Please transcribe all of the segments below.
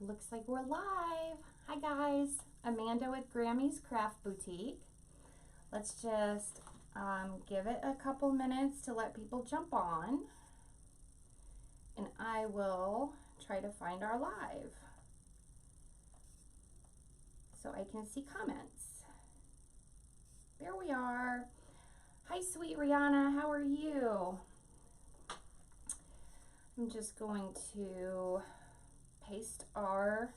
Looks like we're live. Hi guys, Amanda with Grammy's Craft Boutique. Let's just give it a couple minutes to let people jump on, and I will try to find our live so I can see comments. There we are. Hi sweet Rihanna, how are you? I'm just going to paste our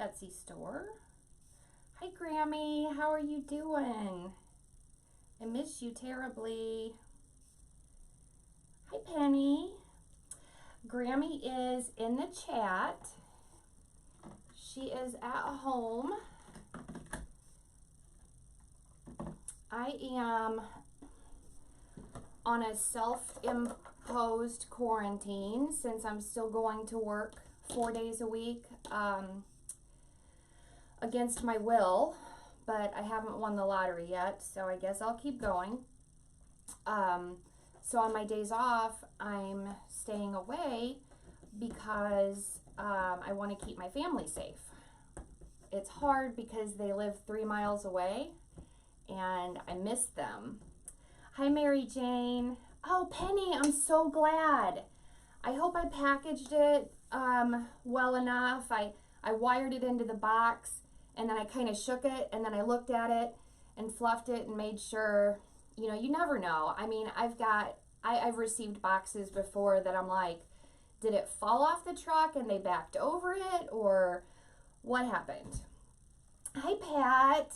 Etsy store. Hi Grammy, how are you doing? I miss you terribly. Hi Penny. Grammy is in the chat. She is at home. I am on a self-imposed quarantine since I'm still going to work 4 days a week against my will, but I haven't won the lottery yet, so I guess I'll keep going. So on my days off, I'm staying away because I want to keep my family safe. It's hard because they live 3 miles away and I miss them. Hi Mary Jane. Oh Penny, I'm so glad. I hope I packaged it well enough. I wired it into the box and then I kind of shook it and then I looked at it and fluffed it and made sure, you know, you never know. I mean, I've received boxes before that I'm like, did it fall off the truck and they backed over it, or what happened? Hi Pat.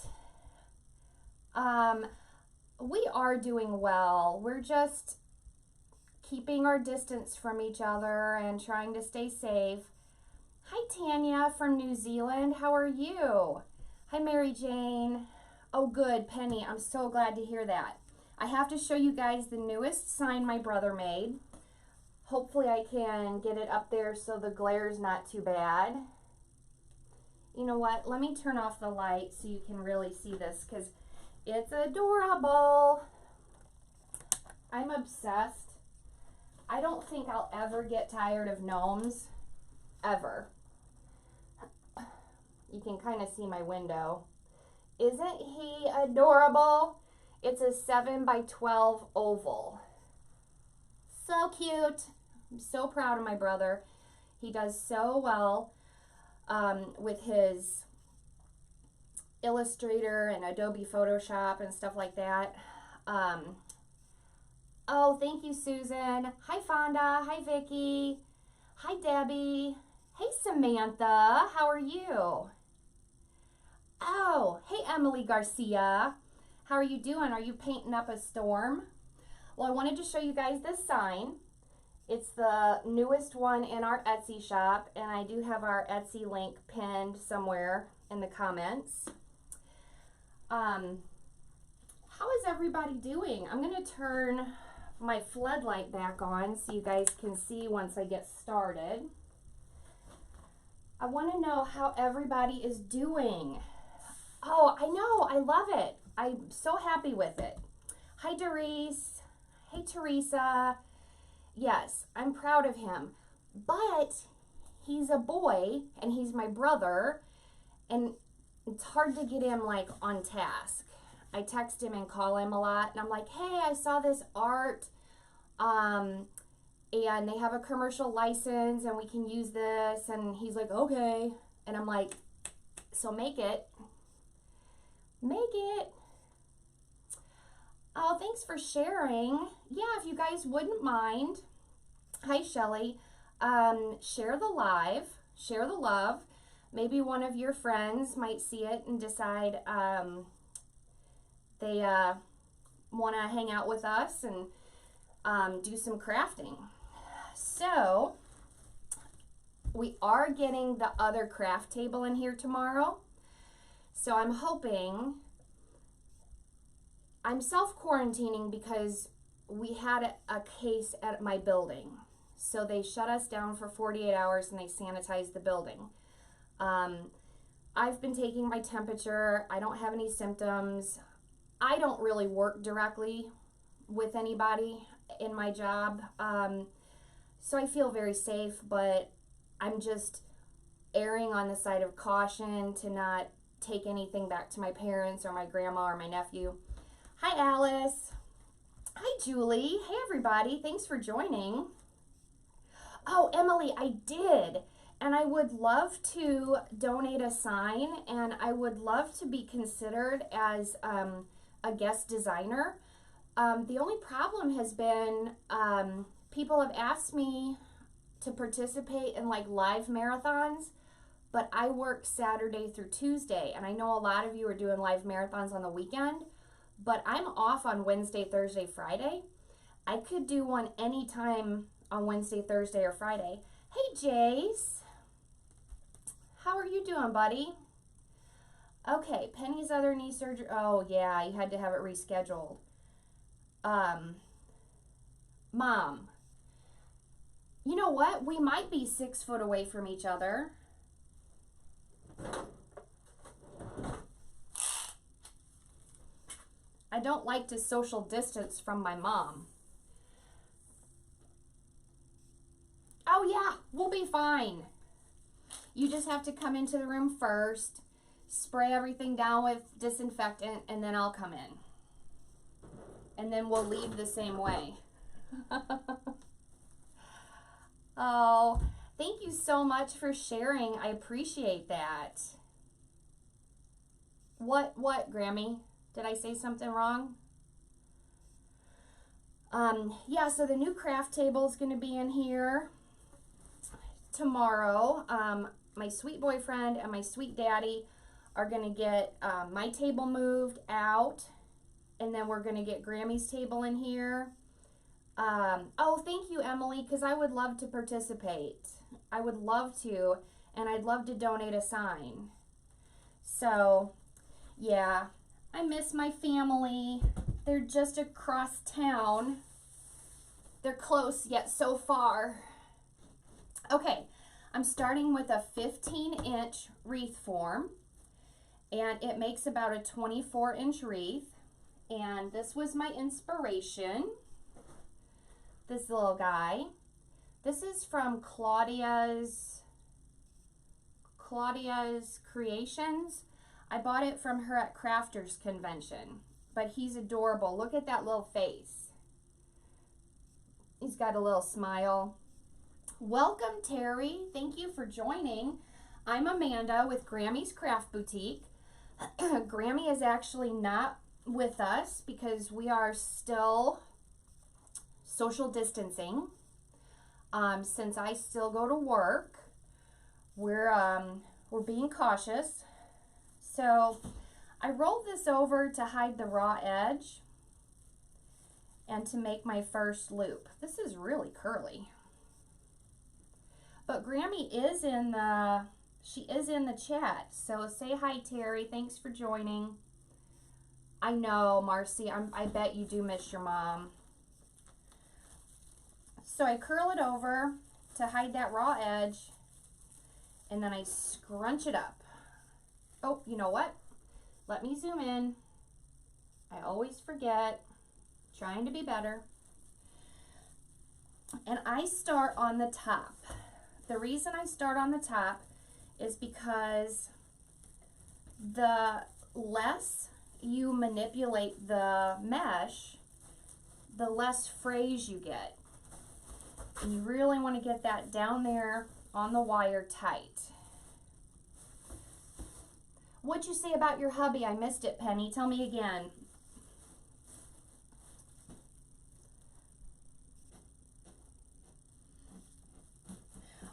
We are doing well. We're just keeping our distance from each other and trying to stay safe. Hi Tanya from New Zealand, how are you? Hi Mary Jane. Oh good, Penny, I'm so glad to hear that. I have to show you guys the newest sign my brother made. Hopefully I can get it up there so the glare's not too bad. You know what, let me turn off the light so you can really see this because it's adorable. I'm obsessed. I don't think I'll ever get tired of gnomes, ever. You can kind of see my window. Isn't he adorable? It's a 7 by 12 oval. So cute. I'm so proud of my brother. He does so well with his Illustrator and Adobe Photoshop and stuff like that. Oh, thank you, Susan. Hi, Fonda. Hi, Vicky. Hi, Debbie. Hey, Samantha. How are you? Oh, hey, Emily Garcia. How are you doing? Are you painting up a storm? Well, I wanted to show you guys this sign. It's the newest one in our Etsy shop, and I do have our Etsy link pinned somewhere in the comments. How is everybody doing? I'm going to turn my floodlight back on so you guys can see once I get started. I want to know how everybody is doing. Oh, I know. I love it. I'm so happy with it. Hi, Doris. Hey, Teresa. Yes, I'm proud of him. But he's a boy, and he's my brother, and it's hard to get him, like, on task. I text him and call him a lot, and I'm like, hey, I saw this art, and they have a commercial license, and we can use this, and he's like, okay, and I'm like, so make it. Make it. Oh, thanks for sharing. Yeah, if you guys wouldn't mind. Hi, Shelly. Share the live, share the love. Maybe one of your friends might see it and decide they want to hang out with us and do some crafting. So we are getting the other craft table in here tomorrow. So I'm hoping, I'm self-quarantining because we had a case at my building. So they shut us down for 48 hours and they sanitized the building. I've been taking my temperature. I don't have any symptoms. I don't really work directly with anybody in my job. So I feel very safe, but I'm just erring on the side of caution to not take anything back to my parents or my grandma or my nephew. Hi, Alice. Hi, Julie. Hey, everybody. Thanks for joining. Oh, Emily, I did. And I would love to donate a sign, and I would love to be considered as a guest designer. The only problem has been people have asked me to participate in like live marathons, but I work Saturday through Tuesday, and I know a lot of you are doing live marathons on the weekend, but I'm off on Wednesday, Thursday, Friday. I could do one anytime on Wednesday, Thursday, or Friday. Hey, Jace. How are you doing, buddy? Okay, Penny's other knee surgery. Oh, yeah, you had to have it rescheduled. Mom, you know what? We might be 6 foot away from each other. I don't like to social distance from my mom. Oh, yeah, we'll be fine. You just have to come into the room first, spray everything down with disinfectant, and then I'll come in. And then we'll leave the same way. Oh, thank you so much for sharing. I appreciate that. What, Grammy? Did I say something wrong? Yeah, so the new craft table is going to be in here tomorrow. My sweet boyfriend and my sweet daddy are going to get my table moved out, and then we're going to get Grammy's table in here. Oh, thank you, Emily, because I would love to participate. I would love to, and I'd love to donate a sign. So, yeah, I miss my family. They're just across town. They're close, yet so far. Okay, I'm starting with a 15-inch wreath form, and it makes about a 24-inch wreath. And this was my inspiration, this little guy. This is from Claudia's Creations. I bought it from her at Crafters Convention, but he's adorable. Look at that little face. He's got a little smile. Welcome, Terry. Thank you for joining. I'm Amanda with Grammy's Craft Boutique. Grammy is actually not with us because we are still social distancing. Since I still go to work, we're being cautious. So I rolled this over to hide the raw edge and to make my first loop. This is really curly. But Grammy is in the chat. So say hi, Terry. Thanks for joining. I know, Marcy. I bet you do miss your mom. So I curl it over to hide that raw edge, and then I scrunch it up. Oh, you know what? Let me zoom in. I always forget. Trying to be better. And I start on the top. The reason I start on the top is because the less you manipulate the mesh, the less frays you get. And you really want to get that down there on the wire tight. What'd you say about your hubby? I missed it, Penny. Tell me again.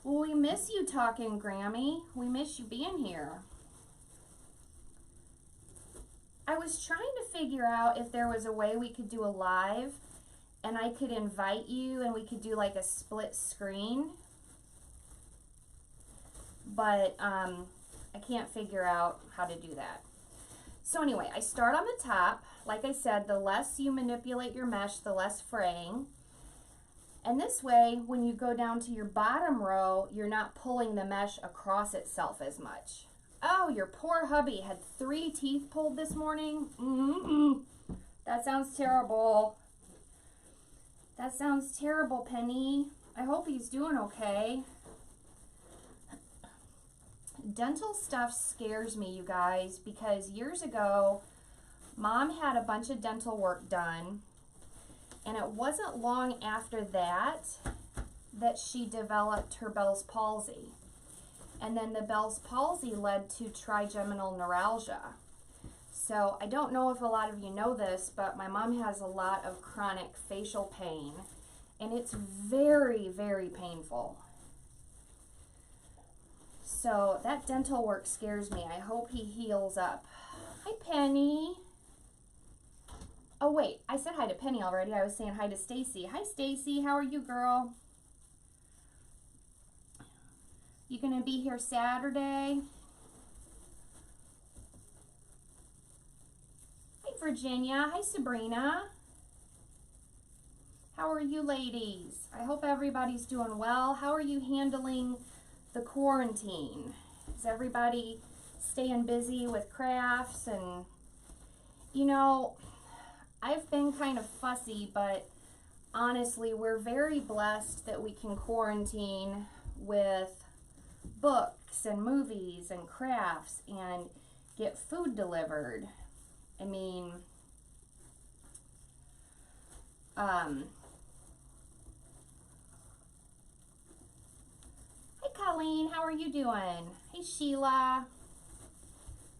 Well, we miss you talking, Grammy. We miss you being here. I was trying to figure out if there was a way we could do a live and I could invite you and we could do like a split screen. But I can't figure out how to do that. So anyway, I start on the top. Like I said, the less you manipulate your mesh, the less fraying. And this way, when you go down to your bottom row, you're not pulling the mesh across itself as much. Oh, your poor hubby had 3 teeth pulled this morning. That sounds terrible. That sounds terrible, Penny. I hope he's doing okay. dental stuff scares me, you guys, because years ago, Mom had a bunch of dental work done, and it wasn't long after that that she developed her Bell's palsy. And then the Bell's palsy led to trigeminal neuralgia. So I don't know if a lot of you know this, but my mom has a lot of chronic facial pain, and it's very, very painful. So that dental work scares me. I hope he heals up. Hi, Penny. Oh, wait, I said hi to Penny already. I was saying hi to Stacy. Hi, Stacy. How are you, girl? You gonna be here Saturday? Hi, Virginia. Hi, Sabrina. How are you, ladies? I hope everybody's doing well. How are you handling the quarantine? Is everybody staying busy with crafts? And, you know, I've been kind of fussy, but honestly, we're very blessed that we can quarantine with books and movies and crafts and get food delivered. I mean, hi, Colleen, how are you doing? Hey, Sheila.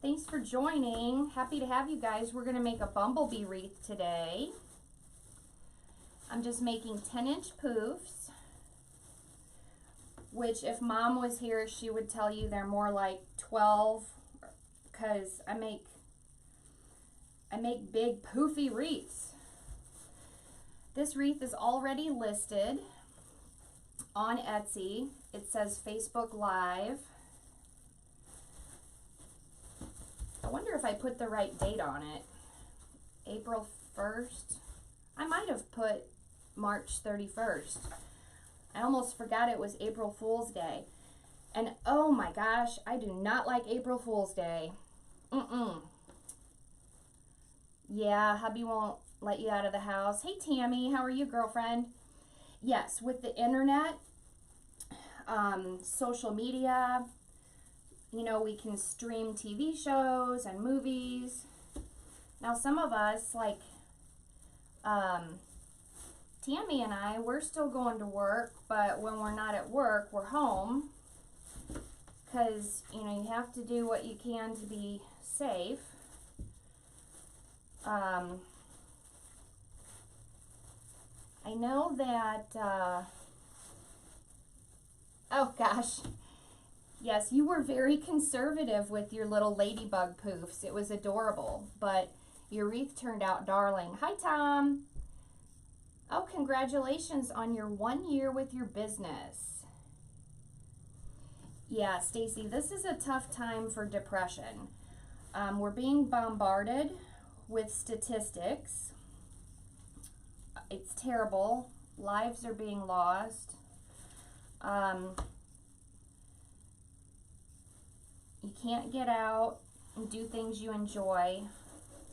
Thanks for joining. Happy to have you guys. We're going to make a bumblebee wreath today. I'm just making 10-inch poofs, which if Mom was here, she would tell you they're more like 12, because I make big poofy wreaths. This wreath is already listed on Etsy. It says Facebook Live. I wonder if I put the right date on it. April 1st. I might have put March 31st. I almost forgot it was April Fool's Day. And oh my gosh, I do not like April Fool's Day. Yeah, hubby won't let you out of the house. Hey, Tammy, how are you, girlfriend? Yes, with the internet, social media, you know, we can stream TV shows and movies. Now, some of us, like Tammy and I, we're still going to work, but when we're not at work, we're home, because, you know, you have to do what you can to be safe. I know that, oh gosh, yes, you were very conservative with your little ladybug poofs. It was adorable, but your wreath turned out darling. Hi, Tom. Oh, congratulations on your 1 year with your business. Yeah, Stacy, this is a tough time for depression. We're being bombarded with statistics. It's terrible. Lives are being lost. You can't get out and do things you enjoy.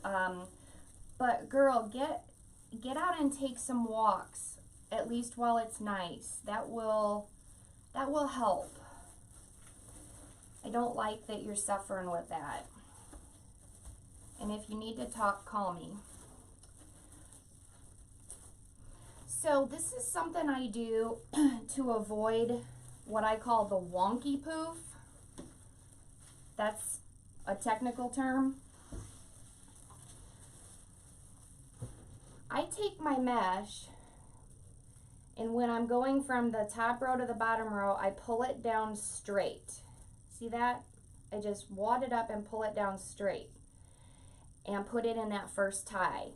But girl, get out and take some walks, at least while it's nice. That will help. I don't like that you're suffering with that. And if you need to talk, call me. So this is something I do to avoid what I call the wonky poof. That's a technical term. I take my mesh, and when I'm going from the top row to the bottom row, I pull it down straight. See that? I just wad it up and pull it down straight and put it in that first tie.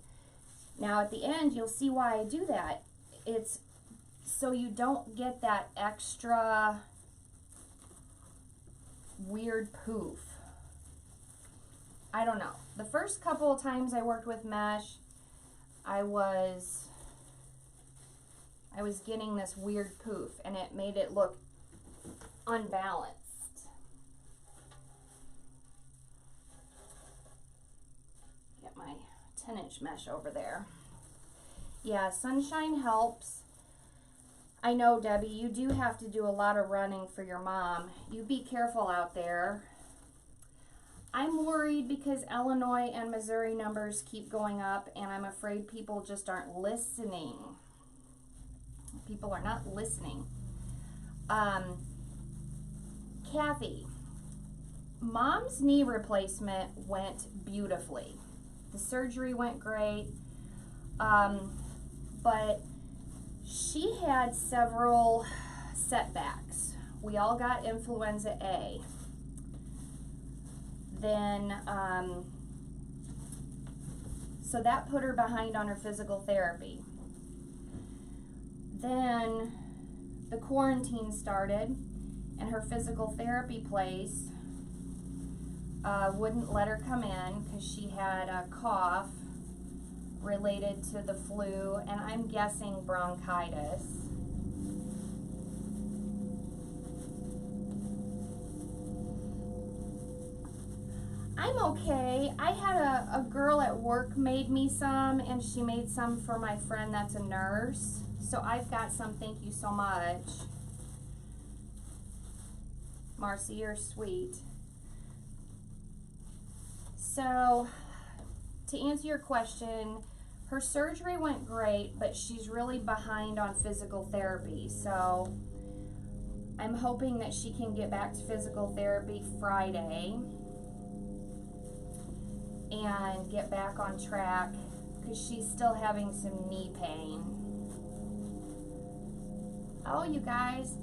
Now at the end, you'll see why I do that. It's so you don't get that extra weird poof. I don't know. The first couple of times I worked with mesh, I was getting this weird poof, and it made it look unbalanced. Get my 10-inch mesh over there. Yeah, sunshine helps. I know, Debbie, you do have to do a lot of running for your mom. You be careful out there. I'm worried because Illinois and Missouri numbers keep going up, and I'm afraid people just aren't listening. People are not listening. Kathy, Mom's knee replacement went beautifully. The surgery went great, but she had several setbacks. We all got influenza A. Then, so that put her behind on her physical therapy. Then the quarantine started, and her physical therapy place wouldn't let her come in because she had a cough related to the flu, and I'm guessing bronchitis. I'm okay. I had a girl at work made me some, and she made some for my friend that's a nurse. So I've got some, thank you so much. Marcy, you're sweet. So, to answer your question, her surgery went great, but she's really behind on physical therapy. So, I'm hoping that she can get back to physical therapy Friday and get back on track because she's still having some knee pain. Oh, you guys,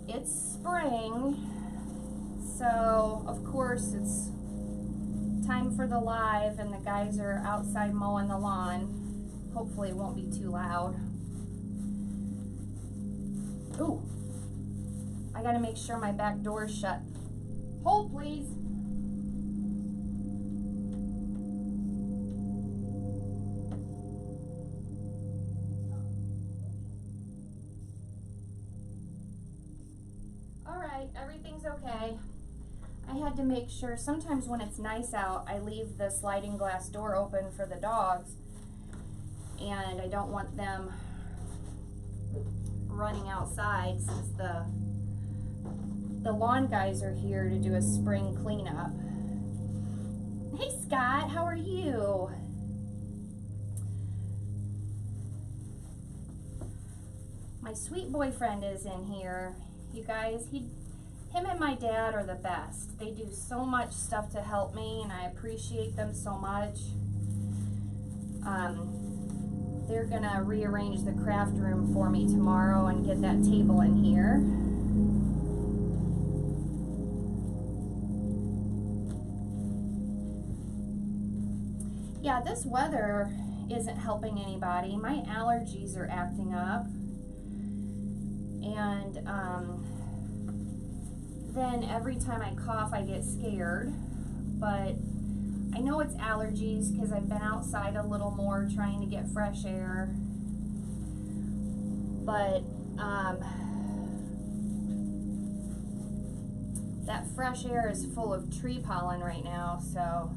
it's spring, so of course it's time for the live, and the guys are outside mowing the lawn. Hopefully it won't be too loud. Ooh, I gotta make sure my back door is shut. Hold, please. Everything's okay. I had to make sure, sometimes when it's nice out, I leave the sliding glass door open for the dogs, and I don't want them running outside since the lawn guys are here to do a spring cleanup. Hey Scott, how are you? My sweet boyfriend is in here. You guys, him and my dad are the best. They do so much stuff to help me, and I appreciate them so much. They're gonna rearrange the craft room for me tomorrow and get that table in here. Yeah, this weather isn't helping anybody. My allergies are acting up. And then every time I cough, I get scared. But I know it's allergies because I've been outside a little more trying to get fresh air. But that fresh air is full of tree pollen right now, so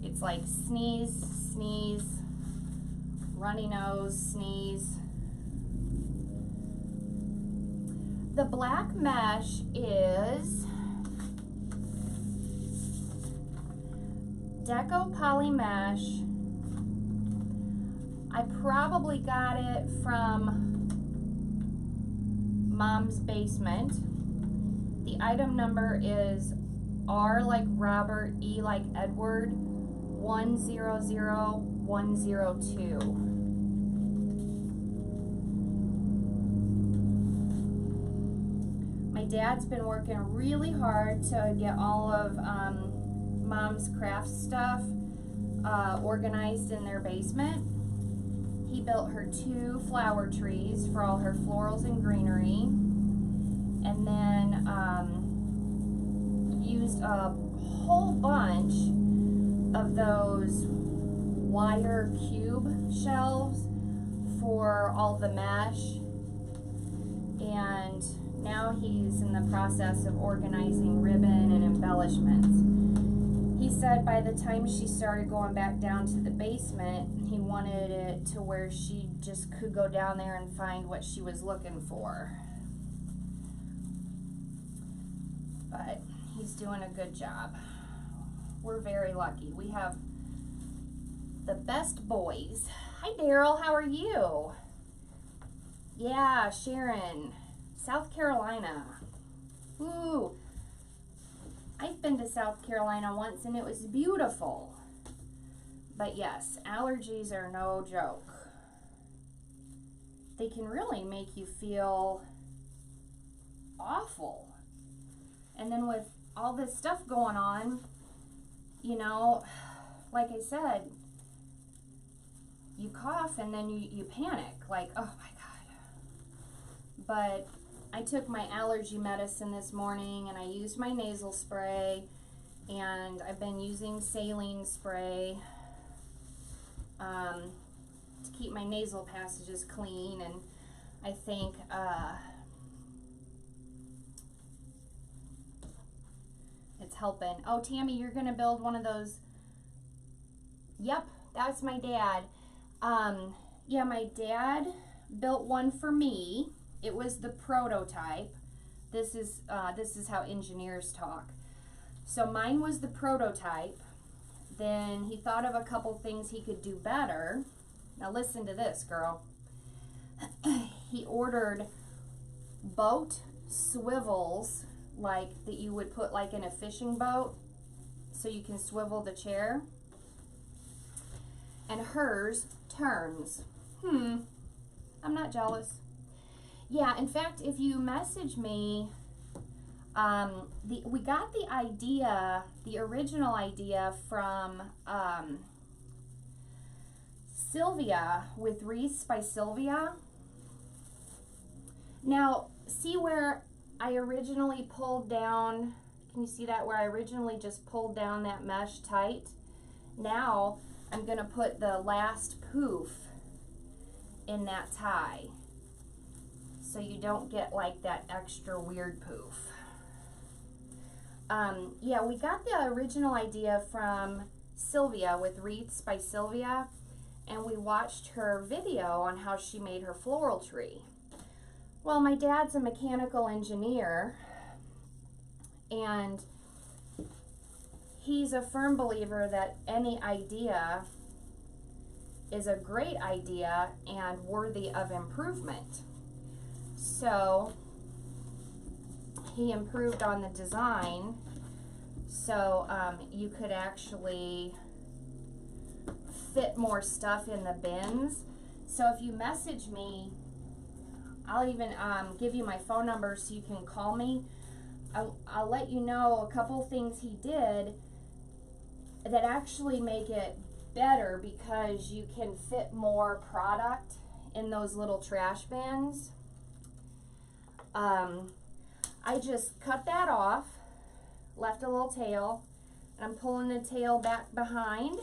it's like sneeze, sneeze, runny nose, sneeze. The black mesh is Deco Poly Mesh. I probably got it from Mom's basement. The item number is R like Robert, E like Edward, 100102. My dad's been working really hard to get all of Mom's craft stuff organized in their basement. He built her 2 flower trees for all her florals and greenery, and then used a whole bunch of those wire cube shelves for all the mesh, and now he's in the process of organizing ribbon and embellishments. He said by the time she started going back down to the basement, he wanted it to where she just could go down there and find what she was looking for. But he's doing a good job. We're very lucky. We have the best boys. Hi Daryl, how are you? Yeah, Sharon, South Carolina. Ooh, I've been to South Carolina once and it was beautiful. But yes, allergies are no joke. They can really make you feel awful. And then with all this stuff going on, you know, like I said, you cough and then you panic, like, oh my God. But I took my allergy medicine this morning and I used my nasal spray, and I've been using saline spray to keep my nasal passages clean, and I think it's helping. Oh, Tammy, you're gonna build one of those. Yep, that's my dad. Yeah, my dad built one for me. It was the prototype. This is how engineers talk. So mine was the prototype. Then he thought of a couple things he could do better. Now listen to this, girl. He ordered boat swivels, like that you would put like in a fishing boat so you can swivel the chair. And hers turns. I'm not jealous. Yeah, in fact, if you message me, we got the idea, the original idea from Sylvia with Wreaths by Sylvia. Now, see where I originally pulled down, can you see that, where I originally just pulled down that mesh tight? Now, I'm going to put the last poof in that tie, so you don't get like that extra weird poof. Yeah, we got the original idea from Sylvia with Wreaths by Sylvia, and we watched her video on how she made her floral tree. Well, my dad's a mechanical engineer, and he's a firm believer that any idea is a great idea and worthy of improvement. So he improved on the design so you could actually fit more stuff in the bins. So if you message me, I'll even give you my phone number so you can call me. I'll let you know a couple things he did that actually make it better, because you can fit more product in those little trash bins. I just cut that off, left a little tail, and I'm pulling the tail back behind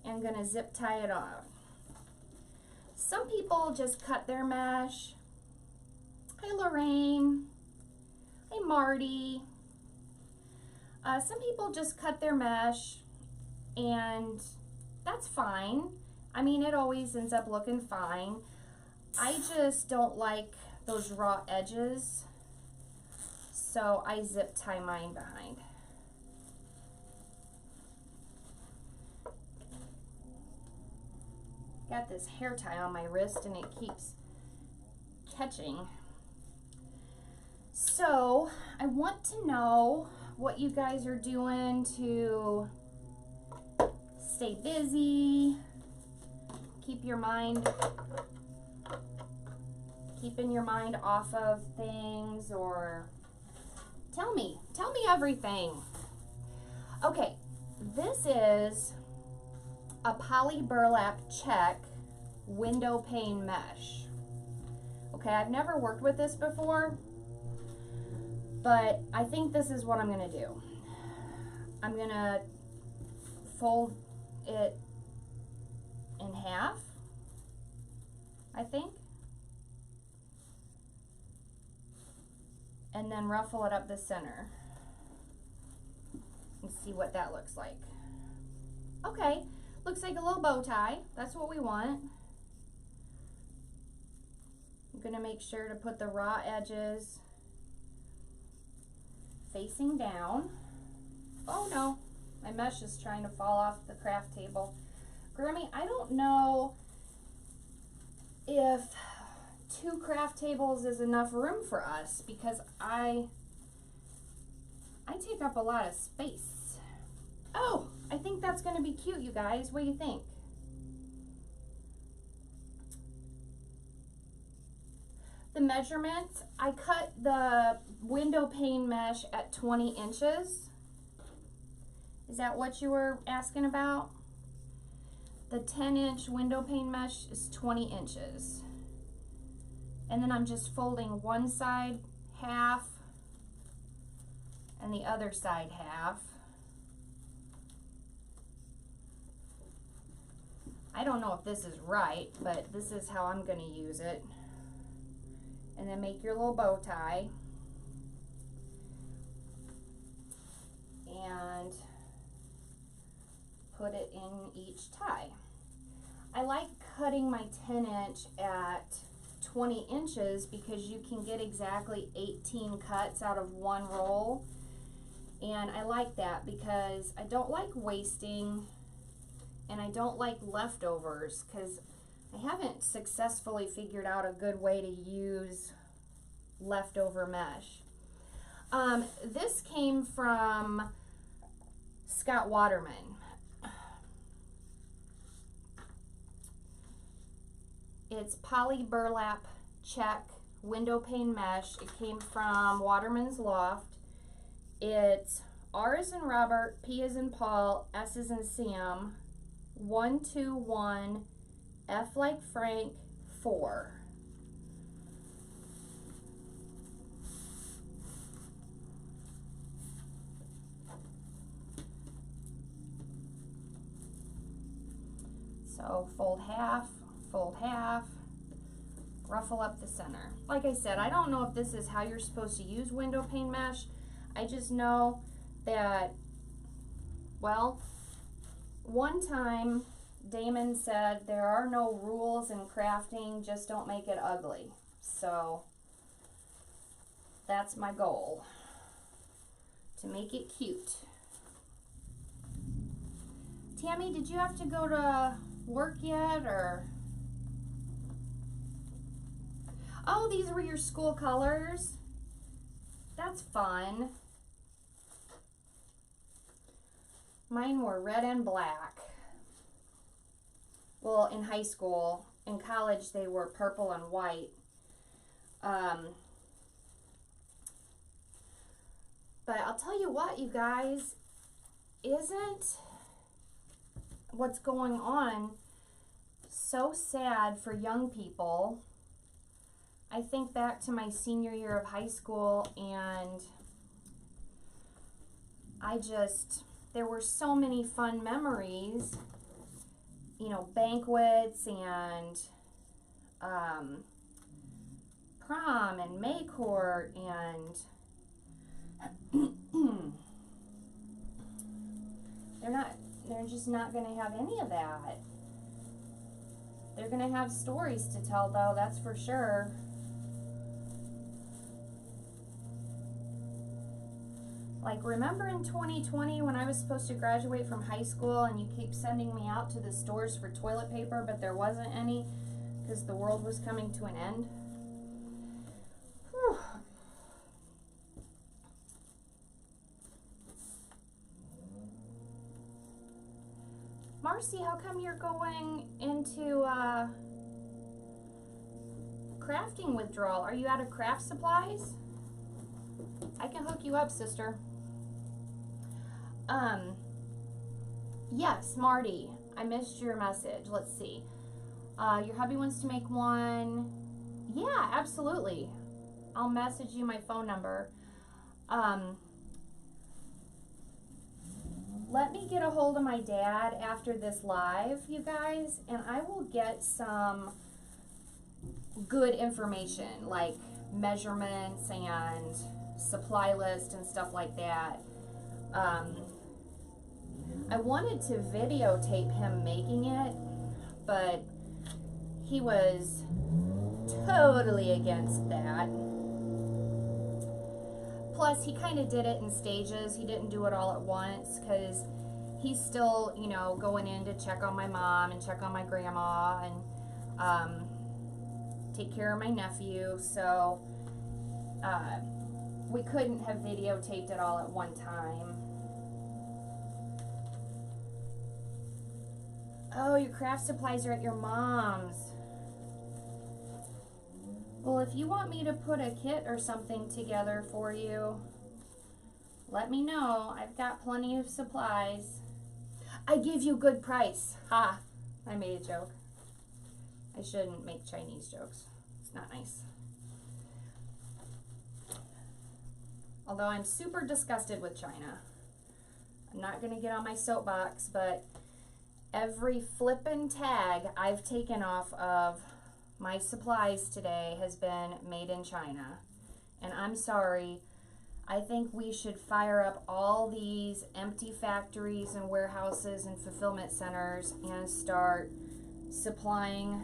and gonna zip tie it off. Some people just cut their mesh. Hi Lorraine. Hi Marty. Some people just cut their mesh, and that's fine. I mean, it always ends up looking fine. I just don't like those raw edges, so I zip tie mine behind. Got this hair tie on my wrist and it keeps catching. So I want to know what you guys are doing to stay busy, keeping your mind off of things, or tell me everything. Okay, this is a poly burlap check window pane mesh. Okay, I've never worked with this before, but I think this is what I'm gonna do. I'm gonna fold it in half, I think, and then ruffle it up the center. and see what that looks like. Okay, looks like a little bow tie. That's what we want. I'm gonna make sure to put the raw edges facing down. Oh no, my mesh is trying to fall off the craft table. Grammy, I don't know if 2 craft tables is enough room for us because I take up a lot of space. Oh, I think that's gonna be cute, you guys. What do you think? The measurements, I cut the window pane mesh at 20 inches. Is that what you were asking about? The 10-inch window pane mesh is 20 inches. And then I'm just folding one side half and the other side half. I don't know if this is right, but this is how I'm going to use it. And then make your little bow tie. And put it in each tie. I like cutting my 10-inch at 20 inches because you can get exactly 18 cuts out of one roll. And I like that because I don't like wasting and I don't like leftovers because I haven't successfully figured out a good way to use leftover mesh. This came from Scott Waterman. It's poly burlap check window pane mesh. It came from Waterman's Loft. It's R as in Robert, P as in Paul, S as in Sam, 121, F like Frank, 4. So fold half, ruffle up the center. Like I said, I don't know if this is how you're supposed to use window pane mesh. I just know that, well, one time Damon said there are no rules in crafting, just don't make it ugly. So that's my goal, to make it cute. Tammy, did you have to go to work yet, or? Oh, these were your school colors. That's fun. Mine were red and black. Well, in high school. In college, they were purple and white. But I'll tell you what, you guys, isn't what's going on so sad for young people? I think back to my senior year of high school, and there were so many fun memories, you know, banquets and prom and May court, and they're just not going to have any of that. They're going to have stories to tell, though, that's for sure. Like, remember in 2020 when I was supposed to graduate from high school and you keep sending me out to the stores for toilet paper, but there wasn't any because the world was coming to an end? Whew. Marcy, how come you're going into crafting withdrawal? Are you out of craft supplies? I can hook you up, sister. Yes, Marty, I missed your message. Let's see. Your hubby wants to make one. Yeah, absolutely. I'll message you my phone number. Let me get a hold of my dad after this live, you guys, and I will get some good information, like measurements and supply list and stuff like that. I wanted to videotape him making it, but he was totally against that. Plus, he kind of did it in stages. He didn't do it all at once because he's still, you know, going in to check on my mom and check on my grandma and take care of my nephew. So we couldn't have videotaped it all at one time. Oh, your craft supplies are at your mom's. Well, if you want me to put a kit or something together for you, let me know. I've got plenty of supplies. I give you good price. Ha! I made a joke. I shouldn't make Chinese jokes. It's not nice. Although I'm super disgusted with China. I'm not going to get on my soapbox, but every flippin' tag I've taken off of my supplies today has been made in China. And I'm sorry. I think we should fire up all these empty factories and warehouses and fulfillment centers and start supplying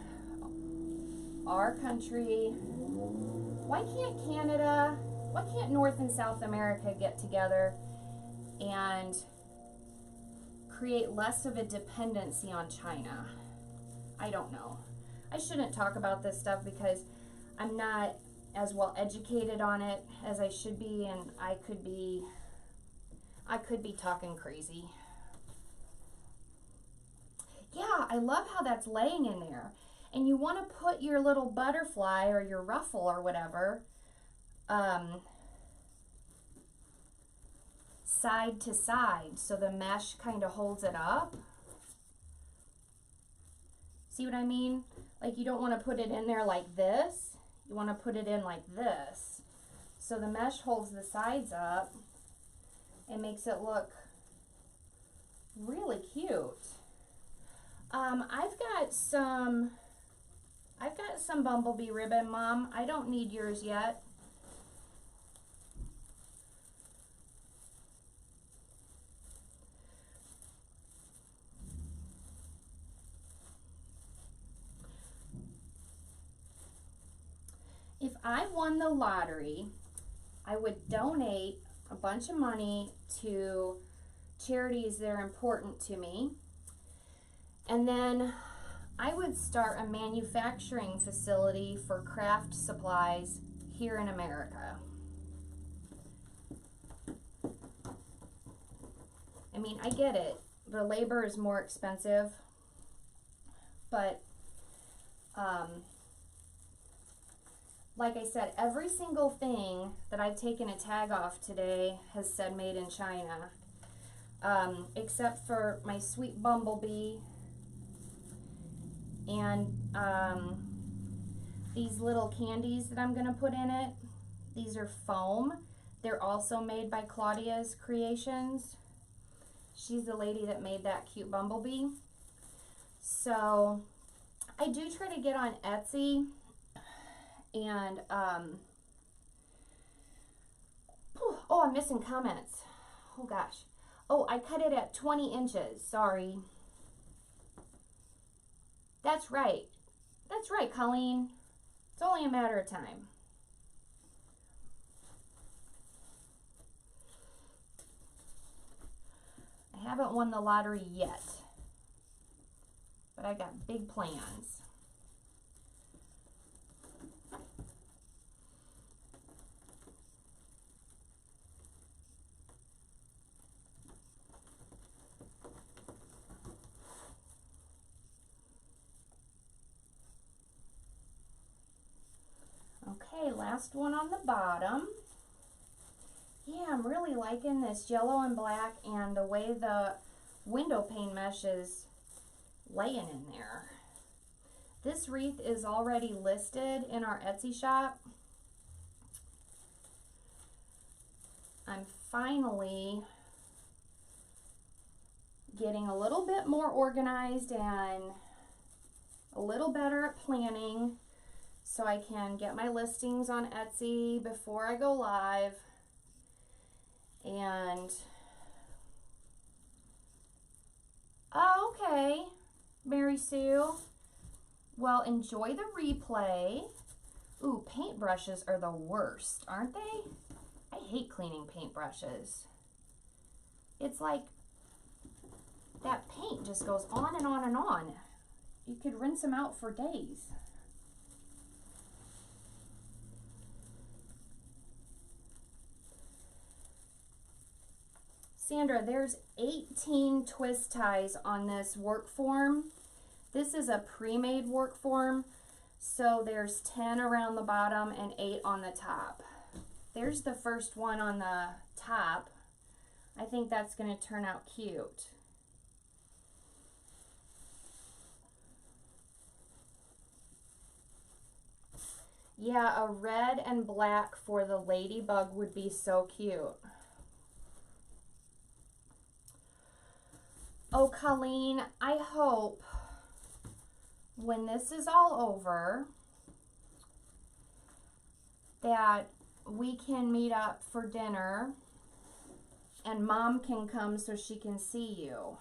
our country. Why can't Canada, why can't North and South America get together and create less of a dependency on China? I don't know. I shouldn't talk about this stuff because I'm not as well educated on it as I should be, and I could be talking crazy. Yeah, I love how that's laying in there. And you want to put your little butterfly or your ruffle or whatever side to side so the mesh kind of holds it up. See what I mean? Like, you don't want to put it in there like this. You want to put it in like this. So the mesh holds the sides up and makes it look really cute. I've got some bumblebee ribbon, Mom. I don't need yours yet. If I won the lottery, I would donate a bunch of money to charities that are important to me. And then I would start a manufacturing facility for craft supplies here in America. I mean, I get it. The labor is more expensive, but like I said, every single thing that I've taken a tag off today has said made in China, except for my sweet bumblebee and these little candies that I'm going to put in it. These are foam. They're also made by Claudia's Creations. She's the lady that made that cute bumblebee. So I do try to get on Etsy. And, oh, I'm missing comments. Oh, gosh. Oh, I cut it at 20 inches. Sorry. That's right. That's right, Colleen. It's only a matter of time. I haven't won the lottery yet, but I got big plans. Okay, last one on the bottom. Yeah, I'm really liking this yellow and black and the way the window pane mesh is laying in there. This wreath is already listed in our Etsy shop. I'm finally getting a little bit more organized and a little better at planning, so I can get my listings on Etsy before I go live and Oh, okay, Mary Sue. Well, enjoy the replay. Ooh, paintbrushes are the worst, aren't they? I hate cleaning paintbrushes. It's like that paint just goes on and on and on. You could rinse them out for days. Sandra, there's 18 twist ties on this work form. This is a pre-made work form, so there's 10 around the bottom and 8 on the top. There's the first one on the top. I think that's going to turn out cute. Yeah, a red and black for the ladybug would be so cute. Oh, Colleen, I hope when this is all over that we can meet up for dinner and Mom can come so she can see you.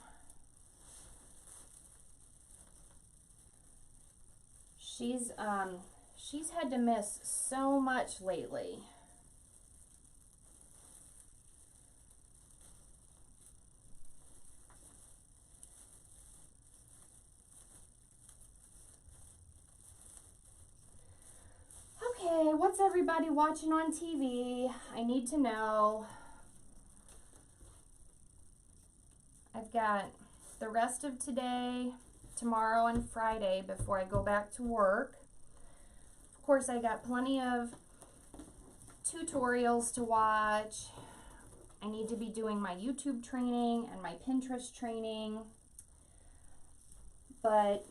She's had to miss so much lately. Okay, what's everybody watching on TV? I need to know. I've got the rest of today, tomorrow, and Friday before I go back to work. Of course, I got plenty of tutorials to watch. I need to be doing my YouTube training and my Pinterest training. But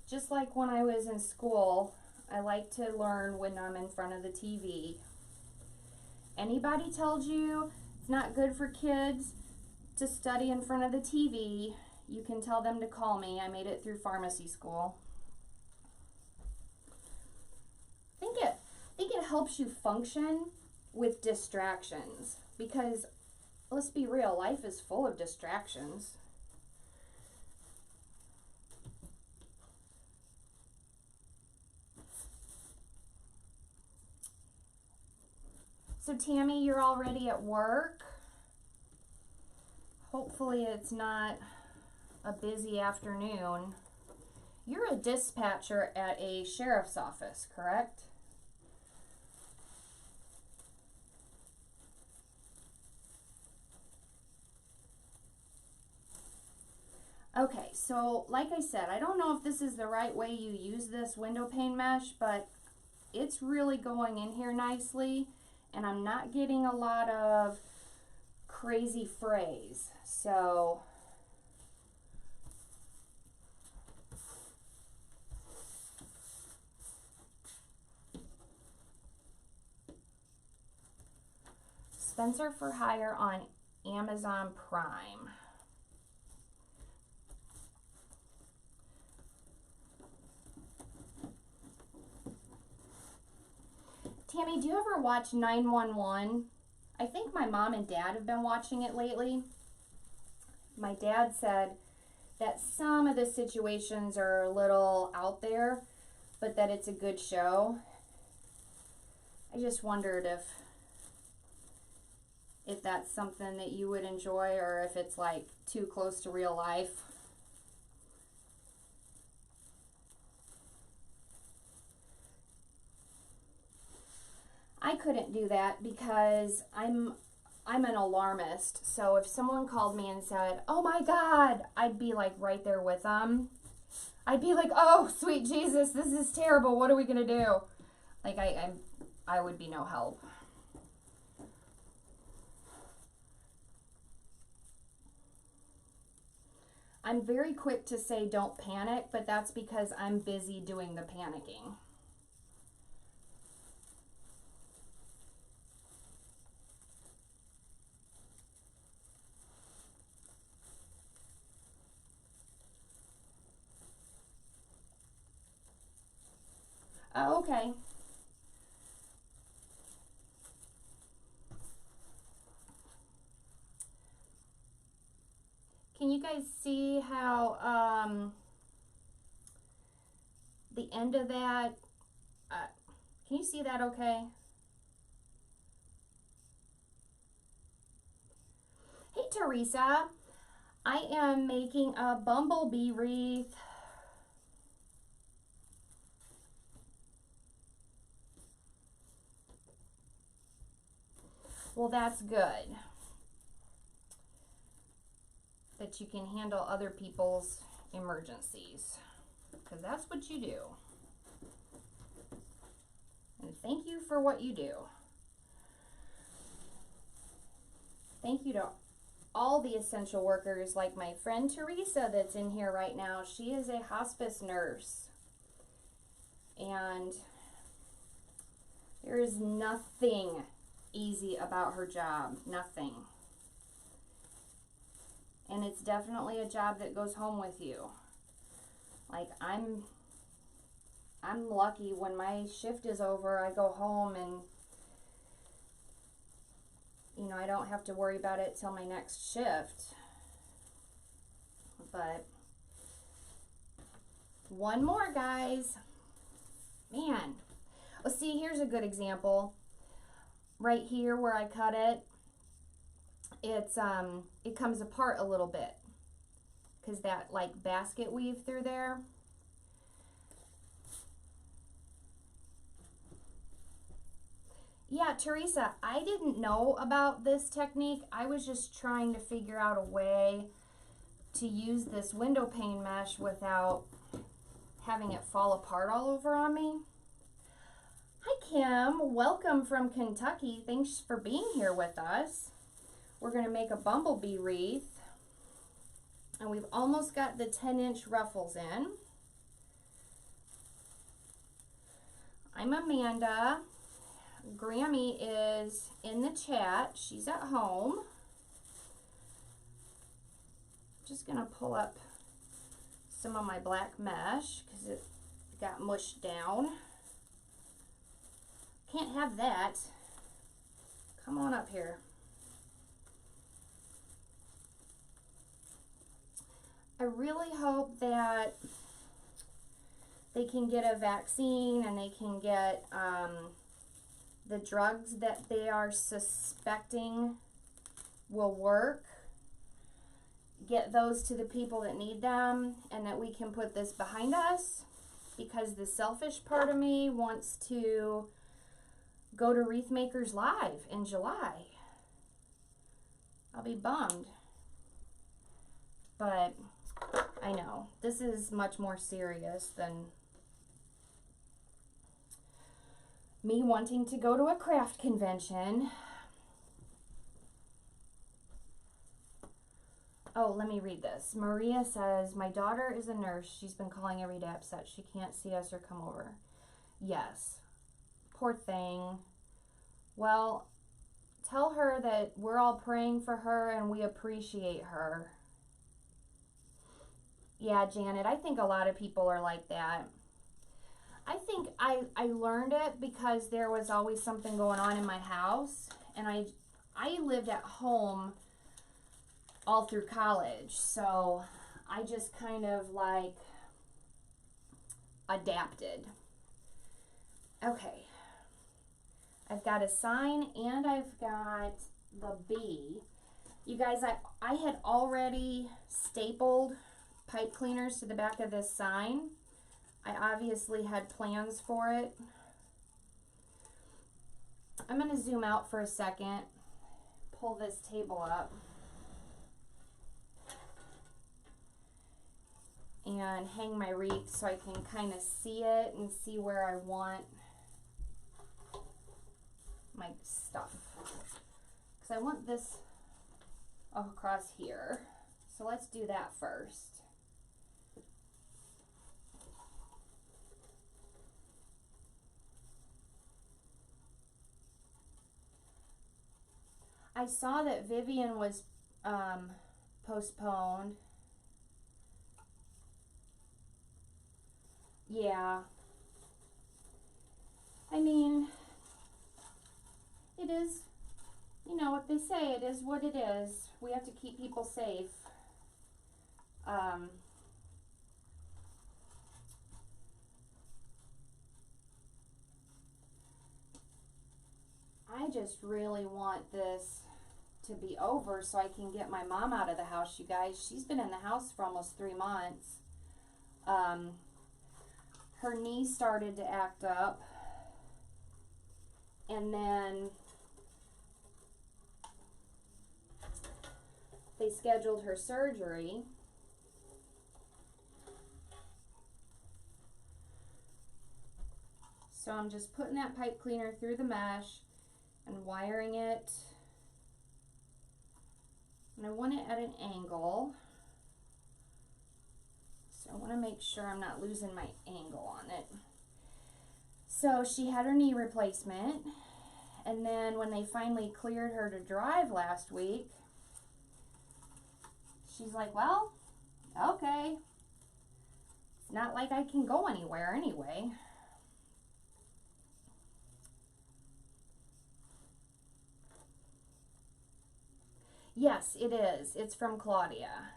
just like when I was in school, I like to learn when I'm in front of the TV. Anybody tells you it's not good for kids to study in front of the TV, you can tell them to call me. I made it through pharmacy school. I think it helps you function with distractions, because let's be real, life is full of distractions. So Tammy, you're already at work. Hopefully it's not a busy afternoon. You're a dispatcher at a sheriff's office, correct? Okay, so like I said, I don't know if this is the right way you use this window pane mesh, but it's really going in here nicely, and I'm not getting a lot of crazy frays. So Spencer for Hire on Amazon Prime. Tammy, do you ever watch 911? I think my mom and dad have been watching it lately. My dad said that some of the situations are a little out there, but that it's a good show. I just wondered if that's something that you would enjoy, or if it's like too close to real life. I couldn't do that because I'm an alarmist. So if someone called me and said, "Oh my God," I'd be like right there with them. I'd be like, "Oh, sweet Jesus, this is terrible. What are we gonna do?" Like I would be no help. I'm very quick to say don't panic, but that's because I'm busy doing the panicking. Oh, okay. Can you guys see how the end of that, can you see that okay? Hey Teresa, I am making a bumblebee wreath. Well, that's good that you can handle other people's emergencies, because that's what you do. And thank you for what you do. Thank you to all the essential workers, like my friend Teresa that's in here right now. She is a hospice nurse, and there is nothing easy about her job, nothing. And it's definitely a job that goes home with you. Like, I'm lucky when my shift is over, I go home and, you know, I don't have to worry about it till my next shift. But one more, guys. Man. Well, see, here's a good example. Right here where I cut it, it comes apart a little bit because that like basket weave through there. Yeah, Teresa, I didn't know about this technique. I was just trying to figure out a way to use this window pane mesh without having it fall apart all over on me. Hi Kim, welcome from Kentucky. Thanks for being here with us. We're going to make a bumblebee wreath, and we've almost got the 10-inch ruffles in. I'm Amanda. Grammy is in the chat. She's at home. Just going to pull up some of my black mesh because it got mushed down. Can't have that. Come on up here. I really hope that they can get a vaccine and they can get the drugs that they are suspecting will work. Get those to the people that need them, and that we can put this behind us, because the selfish part of me wants to go to Wreath Makers Live in July. I'll be bummed. But I know this is much more serious than me wanting to go to a craft convention. Oh, let me read this. Maria says, my daughter is a nurse. She's been calling every day upset. She can't see us or come over. Yes. Poor thing. Well, tell her that we're all praying for her and we appreciate her. Yeah, Janet, I think a lot of people are like that. I think I learned it because there was always something going on in my house, and I lived at home all through college, so I just kind of like adapted. Okay, I've got a sign and I've got the bee. You guys, I had already stapled pipe cleaners to the back of this sign. I obviously had plans for it. I'm going to zoom out for a second, pull this table up, and hang my wreath so I can kind of see it and see where I want my stuff. Because I want this across here. So let's do that first. I saw that Vivian was postponed. Yeah. I mean, it is, you know what they say, it is what it is. We have to keep people safe. I just really want this to be over so I can get my mom out of the house, you guys. She's been in the house for almost 3 months. Her knee started to act up, and then they scheduled her surgery. So I'm just putting that pipe cleaner through the mesh and wiring it. And I want it at an angle. So I want to make sure I'm not losing my angle on it. So she had her knee replacement. And then when they finally cleared her to drive last week, she's like, well, okay. It's not like I can go anywhere anyway. Yes, it is. It's from Claudia.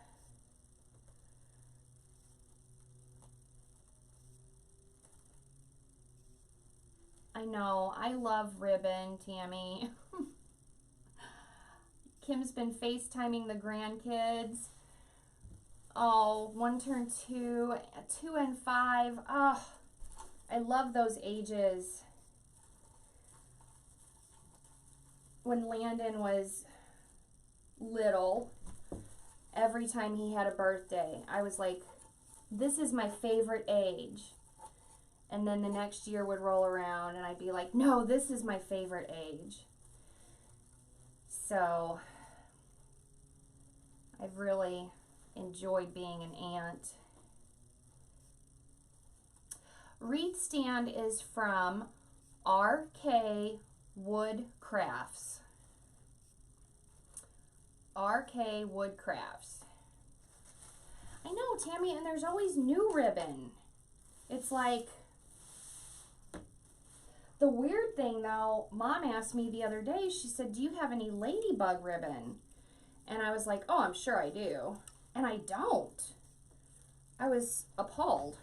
I know. I love ribbon, Tammy. Kim's been FaceTiming the grandkids. Oh, 1 turned 2, 2 and 5. Oh, I love those ages. When Landon was little, every time he had a birthday, I was like, this is my favorite age. And then the next year would roll around and I'd be like, no, this is my favorite age. So I've really enjoyed being an aunt. Wreath stand is from RK Wood Crafts. RK Wood Crafts. I know, Tammy, and there's always new ribbon. It's like, the weird thing though, Mom asked me the other day, she said, do you have any ladybug ribbon? And I was like, oh, I'm sure I do. And I don't. I was appalled.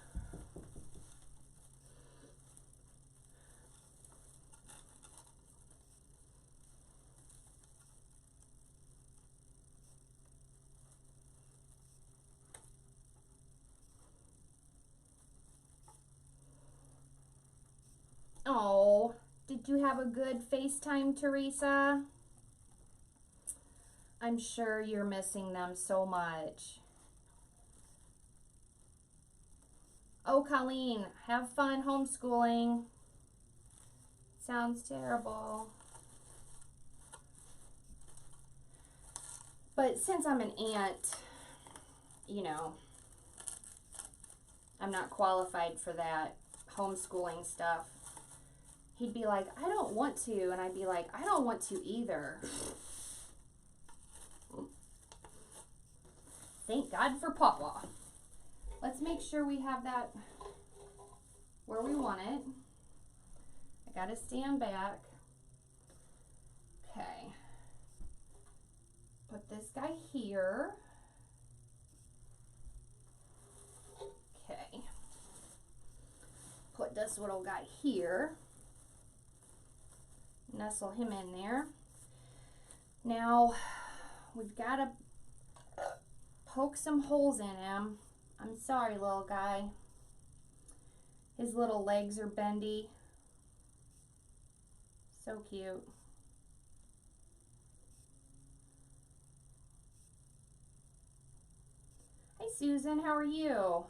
Oh, did you have a good FaceTime, Teresa? I'm sure you're missing them so much. Oh, Colleen, have fun homeschooling. Sounds terrible. But since I'm an aunt, you know, I'm not qualified for that homeschooling stuff. He'd be like, I don't want to. And I'd be like, I don't want to either. Thank God for Papa. Let's make sure we have that where we want it. I gotta stand back. Okay. Put this guy here. Okay. Put this little guy here. Nestle him in there. Now, we've got to poke some holes in him. I'm sorry, little guy. His little legs are bendy. So cute. Hi, Susan. How are you?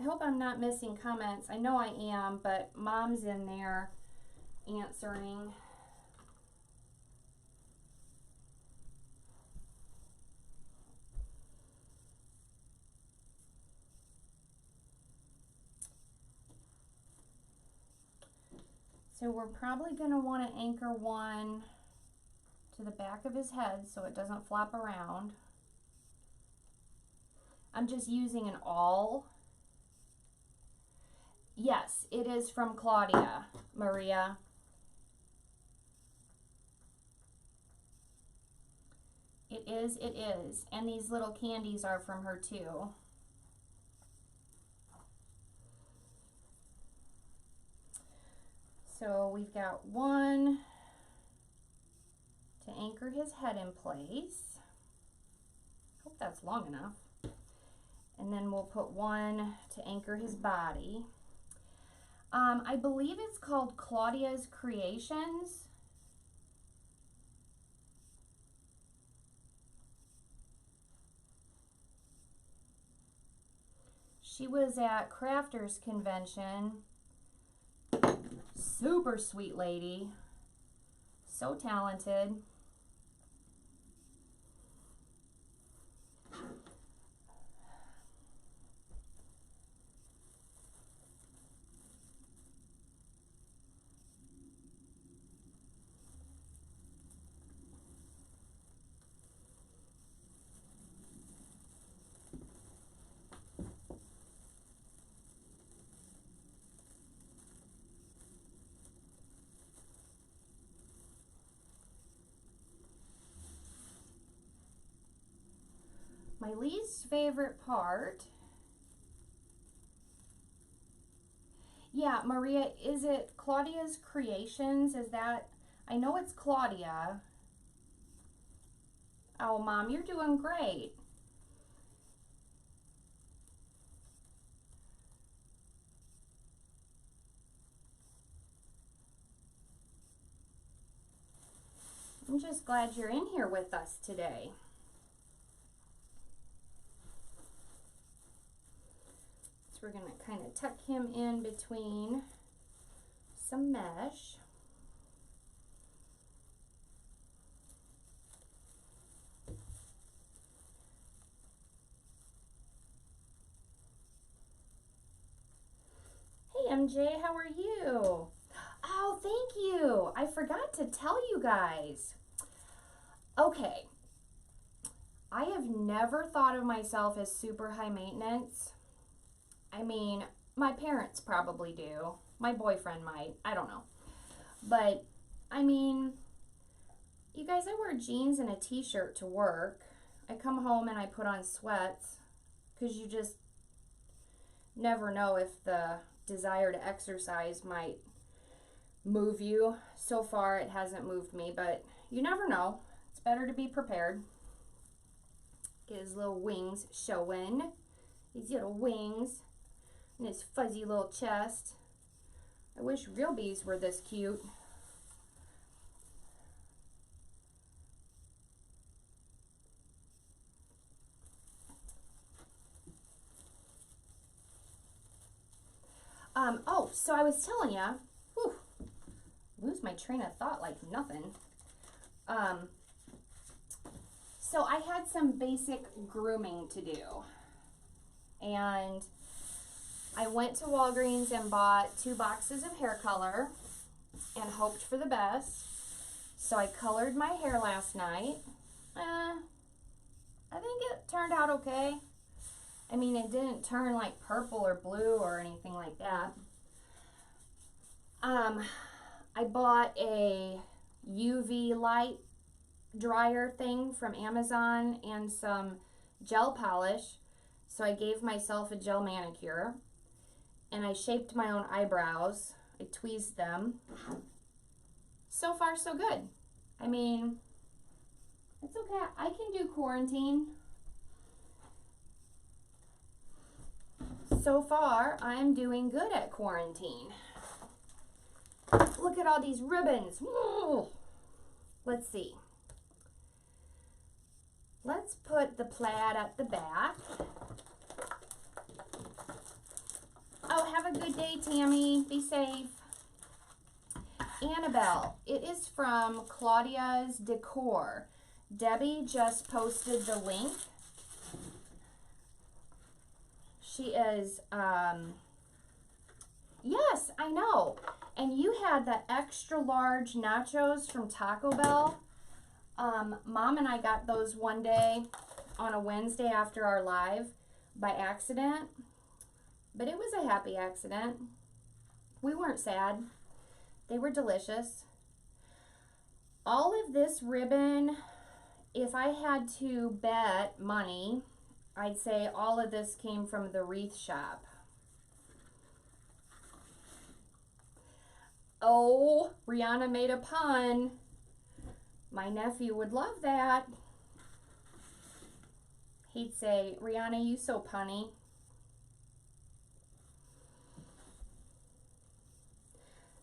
I hope I'm not missing comments. I know I am, but Mom's in there answering. So we're probably going to want to anchor one to the back of his head so it doesn't flop around. I'm just using an awl. Yes, it is from Claudia, Maria. It is, it is. And these little candies are from her too. So we've got one to anchor his head in place. Hope that's long enough. And then we'll put one to anchor his body. I believe it's called Claudia's Creations. She was at Crafters Convention. Super sweet lady. So talented. My least favorite part, yeah, Maria, is it Claudia's Creations? Is that, I know it's Claudia. Oh, Mom, you're doing great. I'm just glad you're in here with us today. We're going to kind of tuck him in between some mesh. Hey MJ, how are you? Oh, thank you. I forgot to tell you guys. Okay. I have never thought of myself as super high maintenance. I mean, my parents probably do. My boyfriend might. I don't know. But, I mean, you guys, I wear jeans and a t-shirt to work. I come home and I put on sweats because you just never know if the desire to exercise might move you. So far, it hasn't moved me, but you never know. It's better to be prepared. Get his little wings showing. These little wings. And his fuzzy little chest. I wish real bees were this cute. Oh, so I was telling ya, whew, lose my train of thought like nothing. So I had some basic grooming to do. And I went to Walgreens and bought 2 boxes of hair color and hoped for the best. So I colored my hair last night. I think it turned out okay. I mean, it didn't turn like purple or blue or anything like that. I bought a UV light dryer thing from Amazon and some gel polish. So I gave myself a gel manicure. And I shaped my own eyebrows. I tweezed them. So far, so good. I mean, it's okay. I can do quarantine. So far, I'm doing good at quarantine. Look at all these ribbons. Woo! Let's see. Let's put the plaid at the back. Oh, have a good day, Tammy. Be safe. Annabelle, it is from Claudia's Decor. Debbie just posted the link. She is, yes, I know. And you had the extra large nachos from Taco Bell. Mom and I got those one day on a Wednesday after our live by accident. But it was a happy accident. We weren't sad. They were delicious. All of this ribbon if I had to bet money, I'd say all of this came from the Wreath shop. Oh, Rihanna made a pun. My nephew would love that. He'd say, Rihanna, you so punny.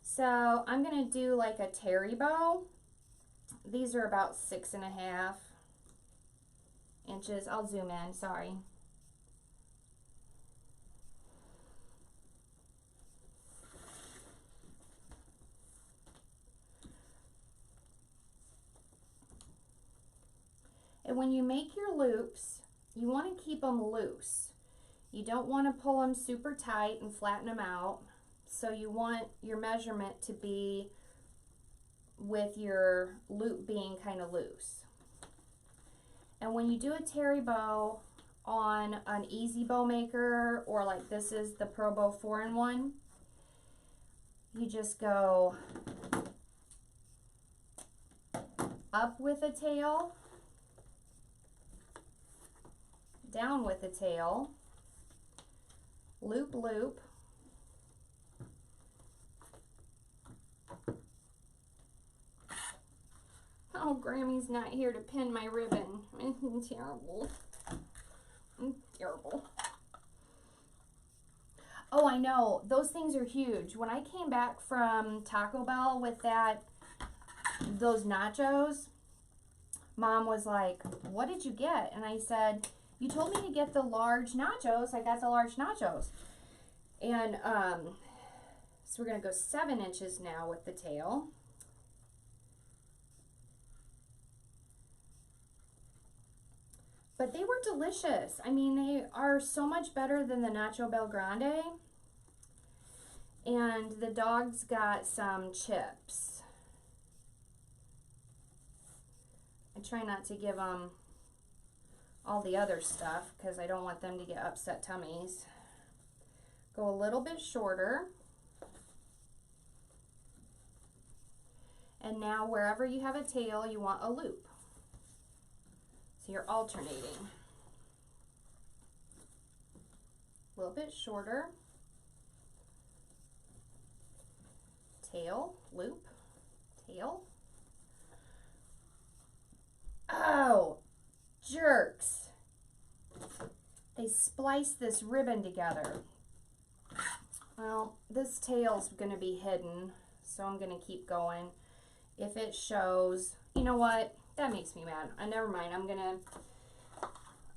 So I'm gonna do like a terry bow. These are about 6.5 inches. I'll zoom in, sorry. And when you make your loops, you want to keep them loose. You don't want to pull them super tight and flatten them out. So you want your measurement to be with your loop being kind of loose. And when you do a terry bow on an easy bow maker, or like this is the Pro Bow 4-in-1, you just go up with a tail, down with the tail, loop, loop, oh, Grammy's not here to pin my ribbon. It's terrible. It's terrible. Oh, I know. Those things are huge. When I came back from Taco Bell with those nachos, Mom was like, what did you get? And I said, you told me to get the large nachos. I got the large nachos. And so we're going to go 7 inches now with the tail. But they were delicious. I mean, they are so much better than the Nacho Bel Grande. And the dogs got some chips. I try not to give them all the other stuff because I don't want them to get upset tummies. Go a little bit shorter. And now wherever you have a tail, you want a loop. So you're alternating. A little bit shorter. Tail, loop, tail. Oh, jerks. They spliced this ribbon together. Well, this tail's going to be hidden, so I'm going to keep going. If it shows, you know what? That makes me mad. Never mind. I'm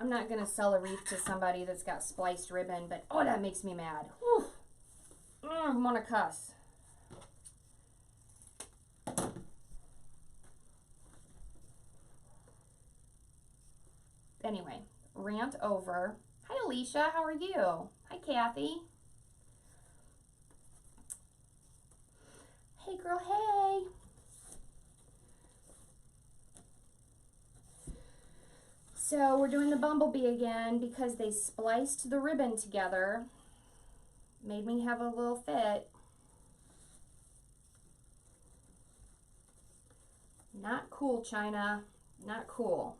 not gonna sell a wreath to somebody that's got spliced ribbon, but oh, that makes me mad. Whew. I'm gonna cuss. Anyway, rant over. Hi, Alicia. How are you? Hi, Kathy. Hey, girl. Hey. So we're doing the bumblebee again because they spliced the ribbon together. Made me have a little fit. Not cool, China. Not cool.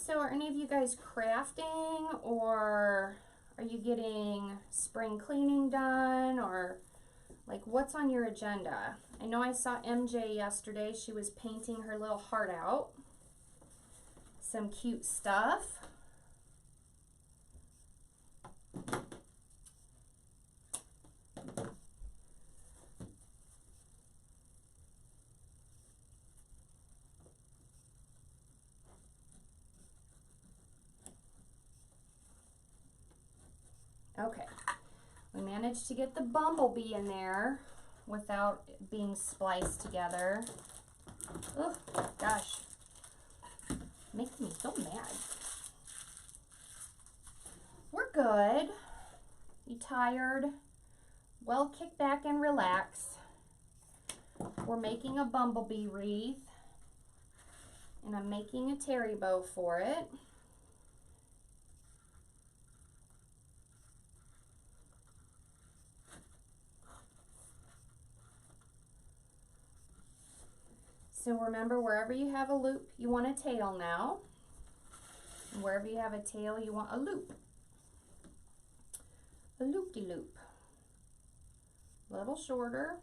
So are any of you guys crafting, or are you getting spring cleaning done, or like what's on your agenda? I know I saw MJ yesterday. She was painting her little heart out. Some cute stuff. Okay, we managed to get the bumblebee in there without it being spliced together. Oh, gosh. Makes me so mad. We're good. You tired? Well, kick back and relax. We're making a bumblebee wreath. and I'm making a terry bow for it. So remember, wherever you have a loop, you want a tail now. And wherever you have a tail, you want a loop. A loop-de-loop. A little shorter.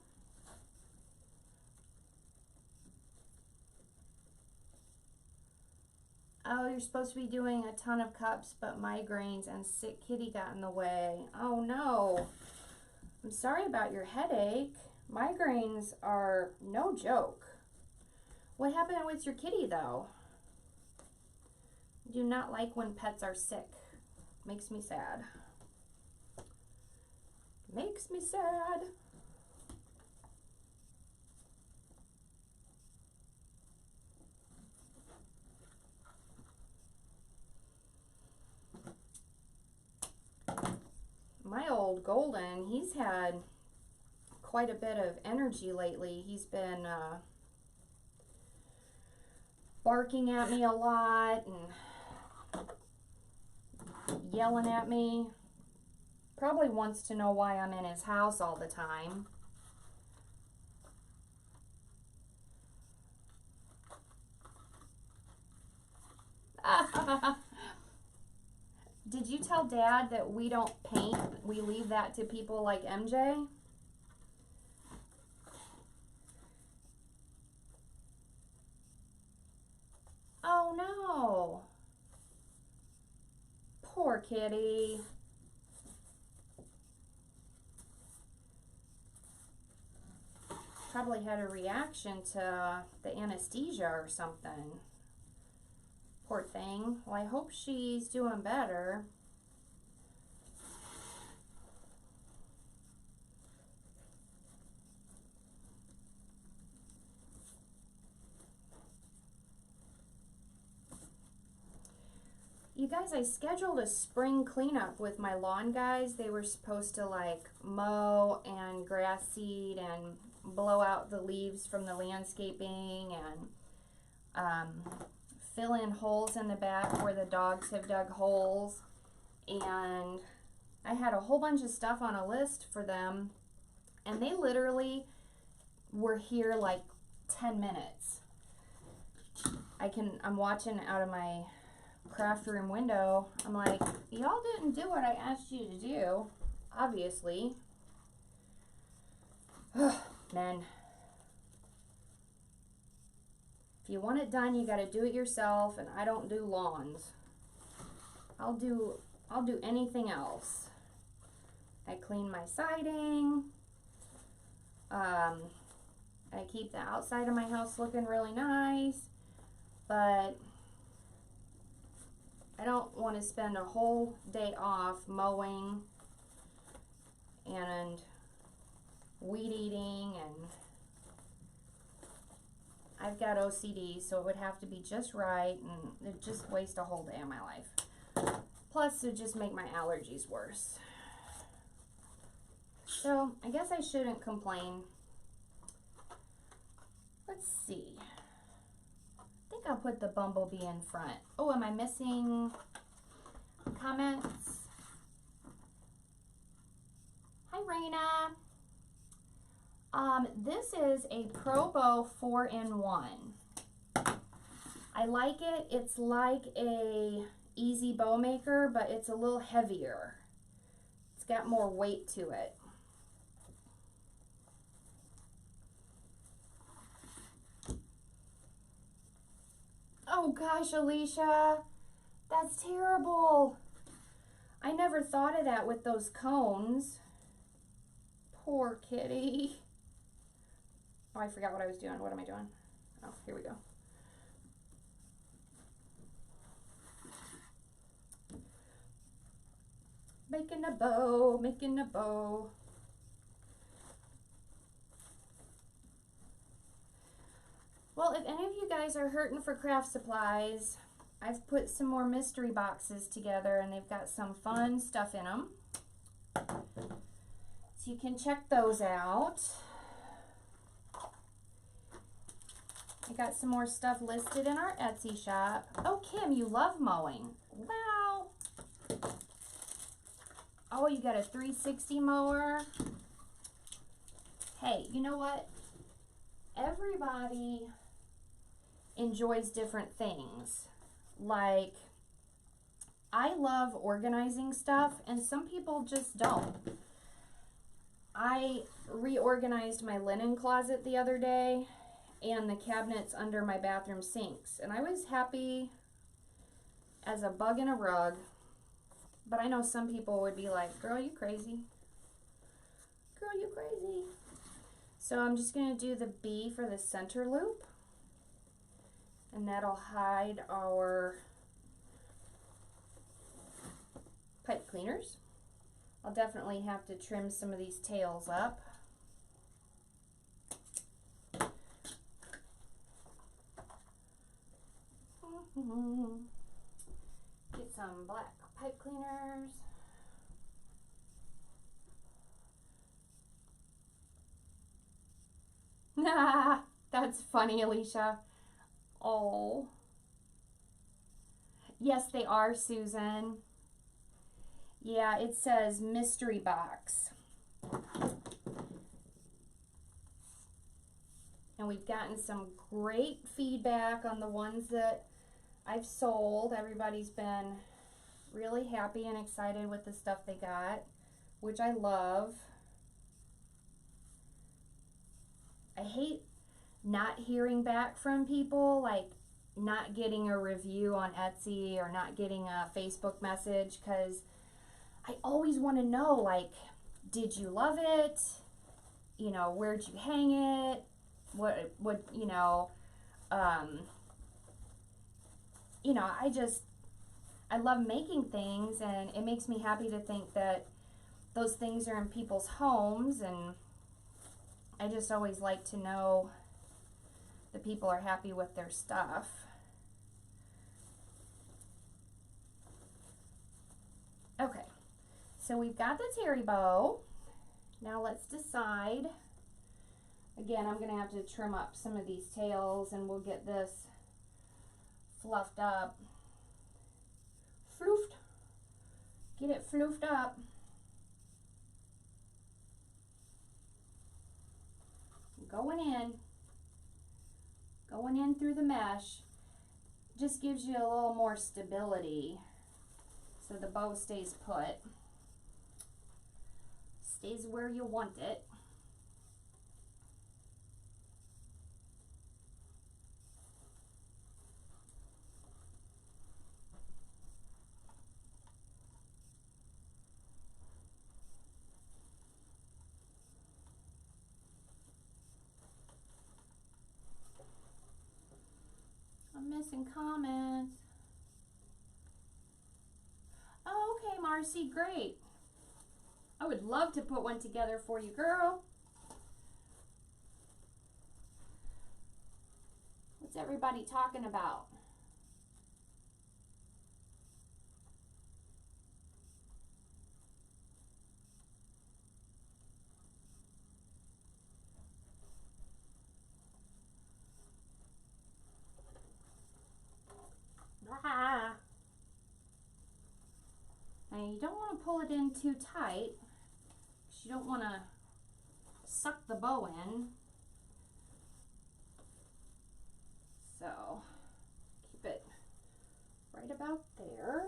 Oh, you're supposed to be doing a ton of cups, but migraines and sick kitty got in the way. Oh no. I'm sorry about your headache. Migraines are no joke. What happened with your kitty though? I do not like when pets are sick. Makes me sad. Makes me sad. My old Golden, he's had quite a bit of energy lately. He's been barking at me a lot and yelling at me. Probably wants to know why I'm in his house all the time. Did you tell Dad that we don't paint? We leave that to people like MJ? Oh no. Poor kitty. Probably had a reaction to the anesthesia or something. Poor thing. Well, I hope she's doing better. You guys, I scheduled a spring cleanup with my lawn guys. They were supposed to like mow and grass seed and blow out the leaves from the landscaping and fill in holes in the back where the dogs have dug holes. And I had a whole bunch of stuff on a list for them, and they literally were here like 10 minutes. I'm watching out of my craft room window. I'm like, y'all didn't do what I asked you to do, obviously. Men. If you want it done, you got to do it yourself, and I don't do lawns. I'll do anything else. I clean my siding. I keep the outside of my house looking really nice, but I don't want to spend a whole day off mowing and weed eating, and I've got OCD, so it would have to be just right, and it'd just waste a whole day of my life. Plus, it'd just make my allergies worse. So, I guess I shouldn't complain. Let's see. I think I'll put the bumblebee in front. Oh, am I missing comments? Hi, Raina. This is a Pro Bow 4-in-1. I like it. It's like a easy bow maker, but it's a little heavier. It's got more weight to it. Oh gosh, Alicia, that's terrible. I never thought of that with those cones. Poor kitty. Oh, I forgot what I was doing. What am I doing? Oh, here we go. Making a bow, making a bow. Well, if any of you guys are hurting for craft supplies, I've put some more mystery boxes together, and they've got some fun stuff in them. So you can check those out. I got some more stuff listed in our Etsy shop. Oh, Kim, you love mowing. Wow. Oh, you got a 360 mower. Hey, you know what? Everybody enjoys different things. Like, I love organizing stuff, and some people just don't. I reorganized my linen closet the other day and the cabinets under my bathroom sinks, and I was happy as a bug in a rug. But I know some people would be like, girl, you crazy. Girl, you crazy. So I'm just going to do the B for the center loop, and that'll hide our pipe cleaners. I'll definitely have to trim some of these tails up. Get some black pipe cleaners. Nah, that's funny, Alicia. Oh. Yes, they are, Susan. Yeah, it says mystery box. And we've gotten some great feedback on the ones that I've sold. Everybody's been really happy and excited with the stuff they got, which I love. I hate not hearing back from people, like not getting a review on Etsy or not getting a Facebook message, because I always want to know, like, did you love it? You know, where'd you hang it? What, you know, I love making things, and it makes me happy to think that those things are in people's homes, and I just always like to know the people are happy with their stuff. Okay, so we've got the terry bow. Now let's decide. Again, I'm going to have to trim up some of these tails, and we'll get this fluffed up. Floofed. Get it floofed up. Going in through the mesh. Just gives you a little more stability so the bow stays put. Stays where you want it. I'm missing comments. Oh, okay, Marcy, great. I would love to put one together for you, girl. What's everybody talking about? Ah. Now you don't want to pull it in too tight. You don't want to suck the bow in. So keep it right about there.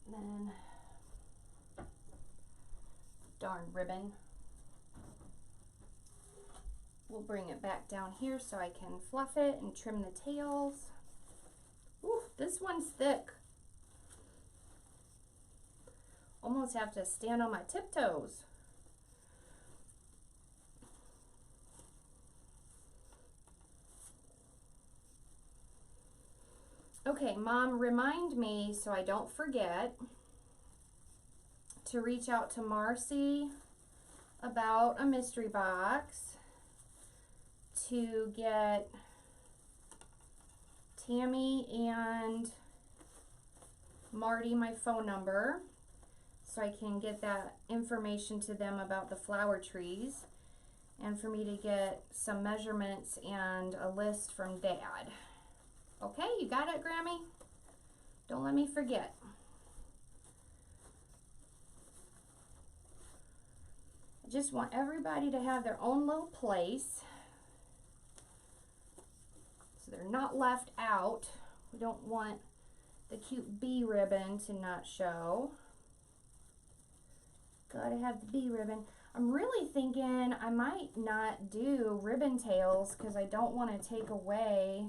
And then darn ribbon. We'll bring it back down here so I can fluff it and trim the tails. Ooh, this one's thick. Almost have to stand on my tiptoes. Okay, Mom, remind me so I don't forget to reach out to Marcy about a mystery box, to get Tammy and Marty my phone number so I can get that information to them about the flower trees, and for me to get some measurements and a list from Dad. Okay, you got it, Grammy? Don't let me forget. I just want everybody to have their own little place, so they're not left out. We don't want the cute bee ribbon to not show. Gotta have the bee ribbon. I'm really thinking I might not do ribbon tails because I don't want to take away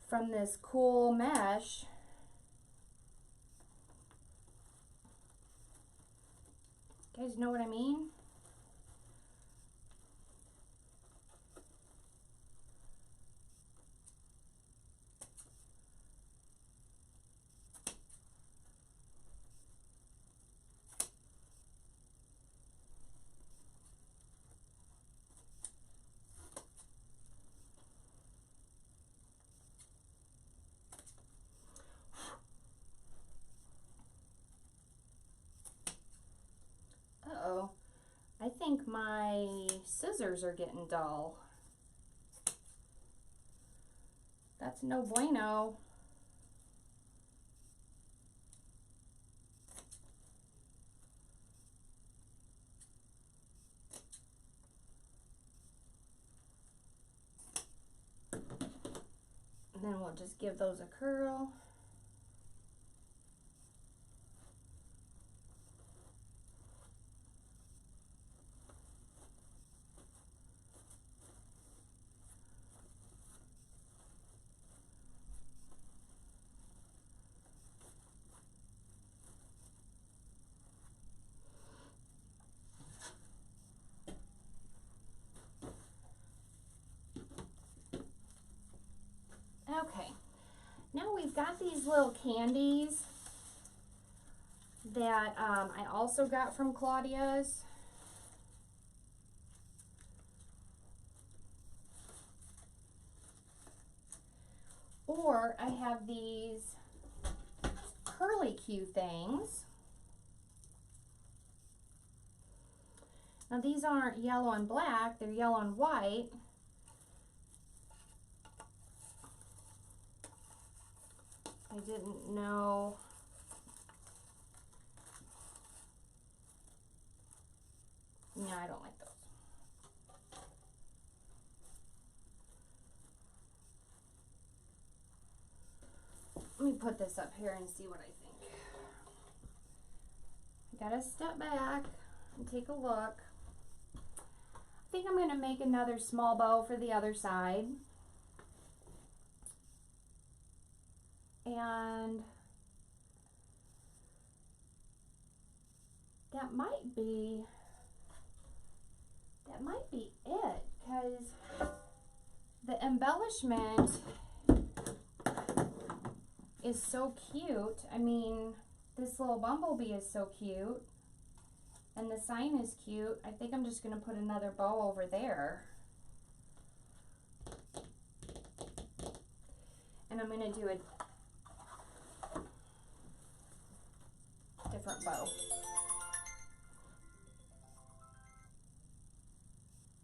from this cool mesh. You guys know what I mean? Uh-oh. I think my scissors are getting dull. That's no bueno. And then we'll just give those a curl. Okay, now we've got these little candies that I also got from Claudia's. Or I have these curly Q things. Now these aren't yellow and black, they're yellow and white. I didn't know. No, I don't like those. Let me put this up here and see what I think. I gotta step back and take a look. I think I'm gonna make another small bow for the other side. And that might be it, because the embellishment is so cute. I mean, this little bumblebee is so cute, and the sign is cute. I think I'm just going to put another bow over there. And I'm going to do a different bow.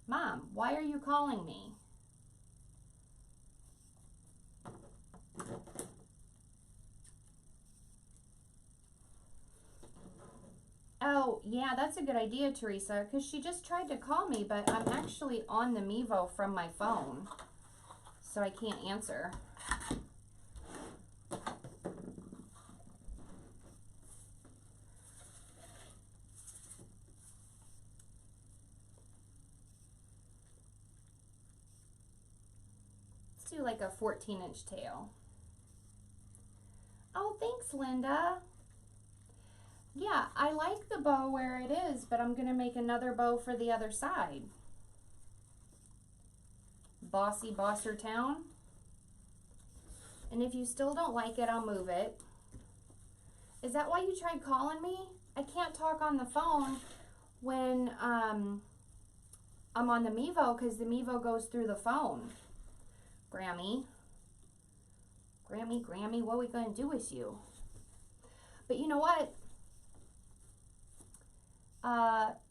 Mom, why are you calling me? Oh, yeah, that's a good idea, Teresa, because she just tried to call me, but I'm actually on the MEVO from my phone, so I can't answer. Let's do like a 14-inch tail. Oh, thanks, Linda. Yeah, I like the bow where it is, but I'm going to make another bow for the other side. Bossy Bosser Town. And if you still don't like it, I'll move it. Is that why you tried calling me? I can't talk on the phone when I'm on the MEVO, because the MEVO goes through the phone. Grammy, what are we going to do with you? But you know what?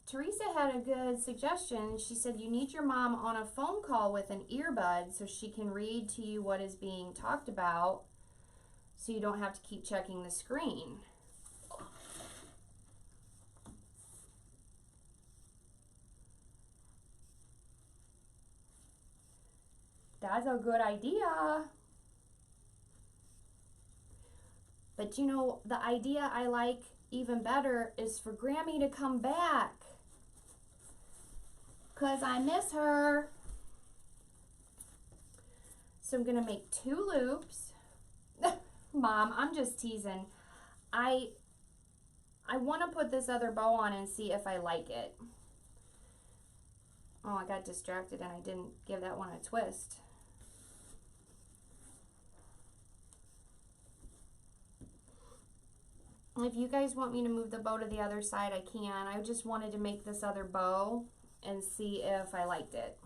Teresa had a good suggestion. She said you need your mom on a phone call with an earbud so she can read to you what is being talked about, so you don't have to keep checking the screen. That's a good idea. But you know, the idea I like even better is for Grammy to come back, 'cause I miss her. So I'm gonna make 2 loops. Mom, I'm just teasing. I want to put this other bow on and see if I like it. Oh, I got distracted and I didn't give that one a twist. If you guys want me to move the bow to the other side, I can. I just wanted to make this other bow and see if I liked it.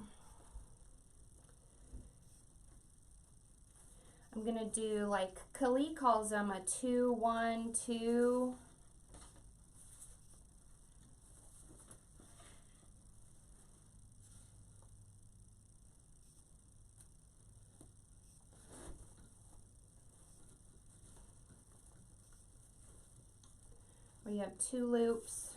I'm gonna do, like Kali calls them, a 2-1-2. We have 2 loops.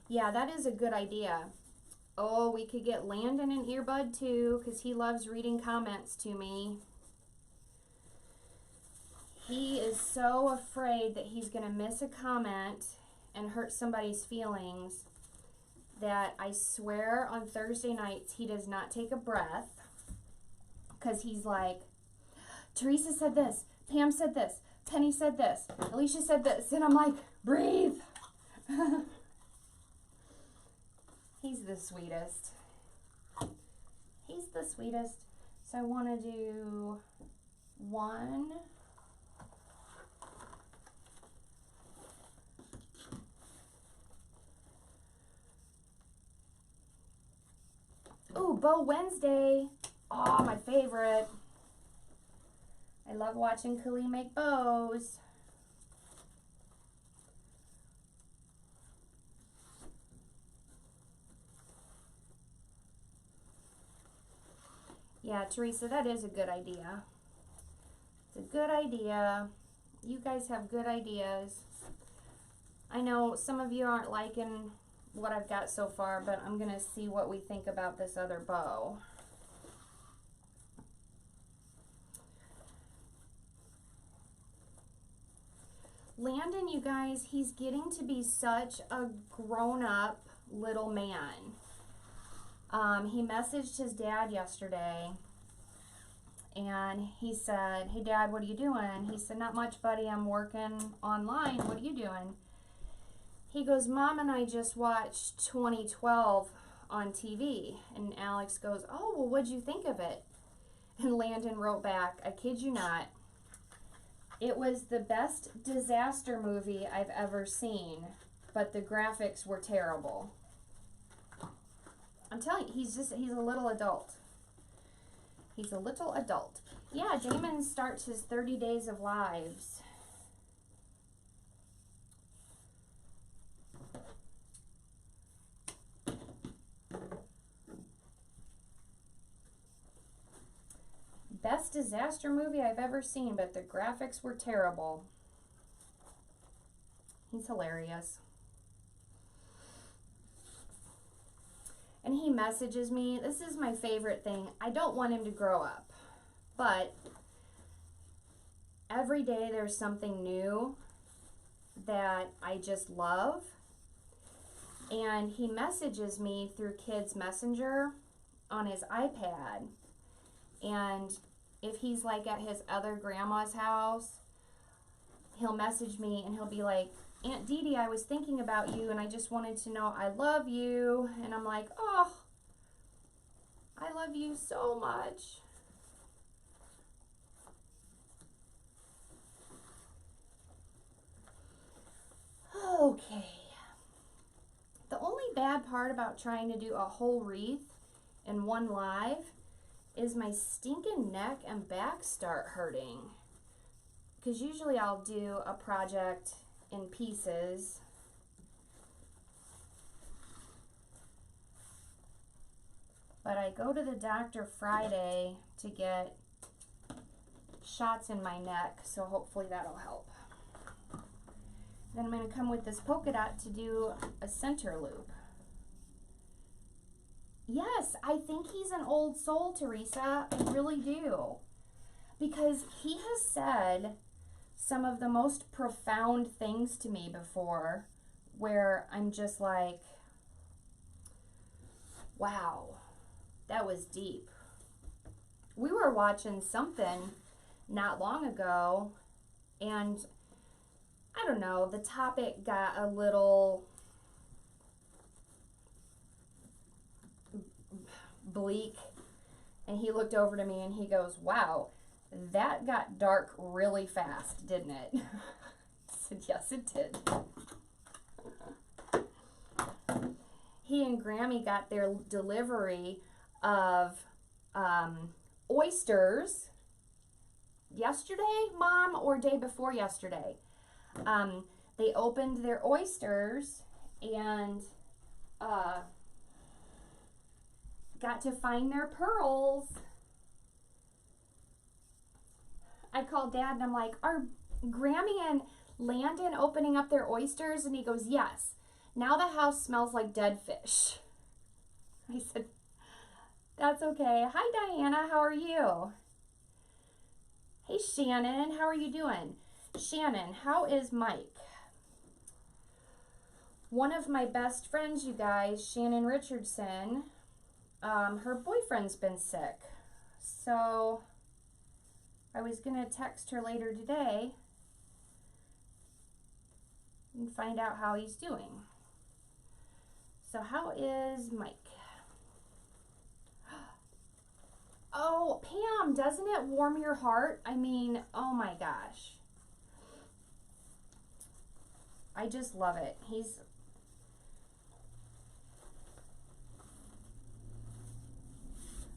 Yeah, that is a good idea. Oh, we could get Landon an earbud too, because he loves reading comments to me. He is so afraid that he's going to miss a comment and hurt somebody's feelings that I swear on Thursday nights he does not take a breath, because he's like, Teresa said this, Pam said this, Penny said this, Alicia said this, and I'm like, breathe. He's the sweetest. He's the sweetest. So I want to do 1. Ooh, Bow Wednesday. Oh, my favorite. I love watching Kali make bows. Yeah, Teresa, that is a good idea. It's a good idea. You guys have good ideas. I know some of you aren't liking what I've got so far, but I'm going to see what we think about this other bow. Landon, you guys, he's getting to be such a grown-up little man. He messaged his dad yesterday, and he said, hey, Dad, what are you doing? He said, not much, buddy. I'm working online. What are you doing? He goes, Mom and I just watched 2012 on TV. And Alex goes, oh, well, what'd you think of it? And Landon wrote back, I kid you not, it was the best disaster movie I've ever seen, but the graphics were terrible. I'm telling you, he's a little adult. He's a little adult. Yeah, Damon starts his 30 days of lives. Best disaster movie I've ever seen, but the graphics were terrible. He's hilarious. And he messages me. This is my favorite thing. I don't want him to grow up, but every day there's something new that I just love. And he messages me through Kids Messenger on his iPad. And if he's like at his other grandma's house, he'll message me and he'll be like, Aunt Dee Dee, I was thinking about you and I just wanted to know I love you. And I'm like, oh, I love you so much. Okay. The only bad part about trying to do a whole wreath in one live is my stinking neck and back start hurting. Because usually I'll do a project in pieces. But I go to the doctor Friday to get shots in my neck, so hopefully that'll help. Then I'm going to come with this polka dot to do a center loop. Yes, I think he's an old soul, Teresa. I really do. Because he has said some of the most profound things to me before, where I'm just like, wow, that was deep. We were watching something not long ago, and I don't know, the topic got a little bleak, and he looked over to me and he goes, wow, that got dark really fast, didn't it? I said, yes, it did. He and Grammy got their delivery of oysters yesterday, Mom, or day before yesterday. They opened their oysters and got to find their pearls. I called Dad and I'm like, are Grammy and Landon opening up their oysters? And he goes, yes. Now the house smells like dead fish. I said, that's okay. Hi, Diana. How are you? Hey, Shannon. How are you doing? Shannon, how is Mike? One of my best friends, you guys, Shannon Richardson, her boyfriend's been sick. So I was going to text her later today and find out how he's doing. So how is Mike? Oh, Pam, doesn't it warm your heart? I mean, oh my gosh. I just love it.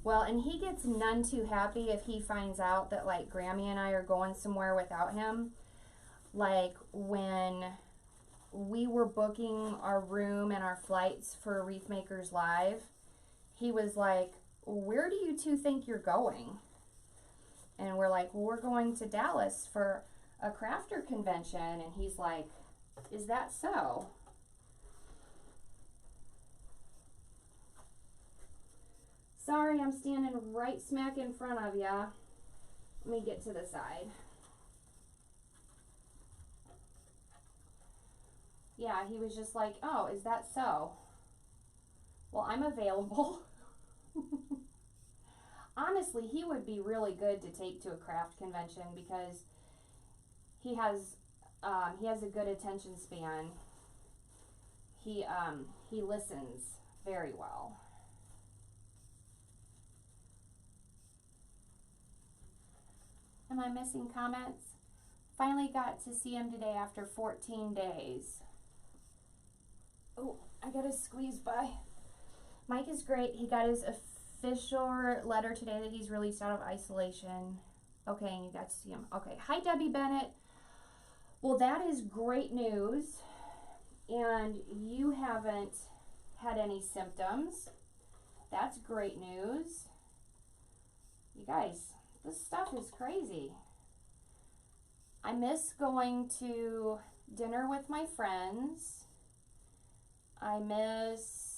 Well, and he gets none too happy if he finds out that, like, Grammy and I are going somewhere without him. Like, when we were booking our room and our flights for Wreath Makers Live, he was like, where do you two think you're going? And we're like, well, we're going to Dallas for a crafter convention. And he's like, is that so? Sorry, I'm standing right smack in front of ya. Let me get to the side. Yeah, he was just like, oh, is that so? Well, I'm available. Honestly, he would be really good to take to a craft convention because he has a good attention span. He listens very well. Am I missing comments? Finally got to see him today after 14 days. Oh, I gotta squeeze by. Mike is great. He got his official letter today that he's released out of isolation. Okay, and you got to see him. Okay, hi Debbie Bennett. Well, that is great news. And you haven't had any symptoms. That's great news. You guys, this stuff is crazy. I miss going to dinner with my friends. I miss...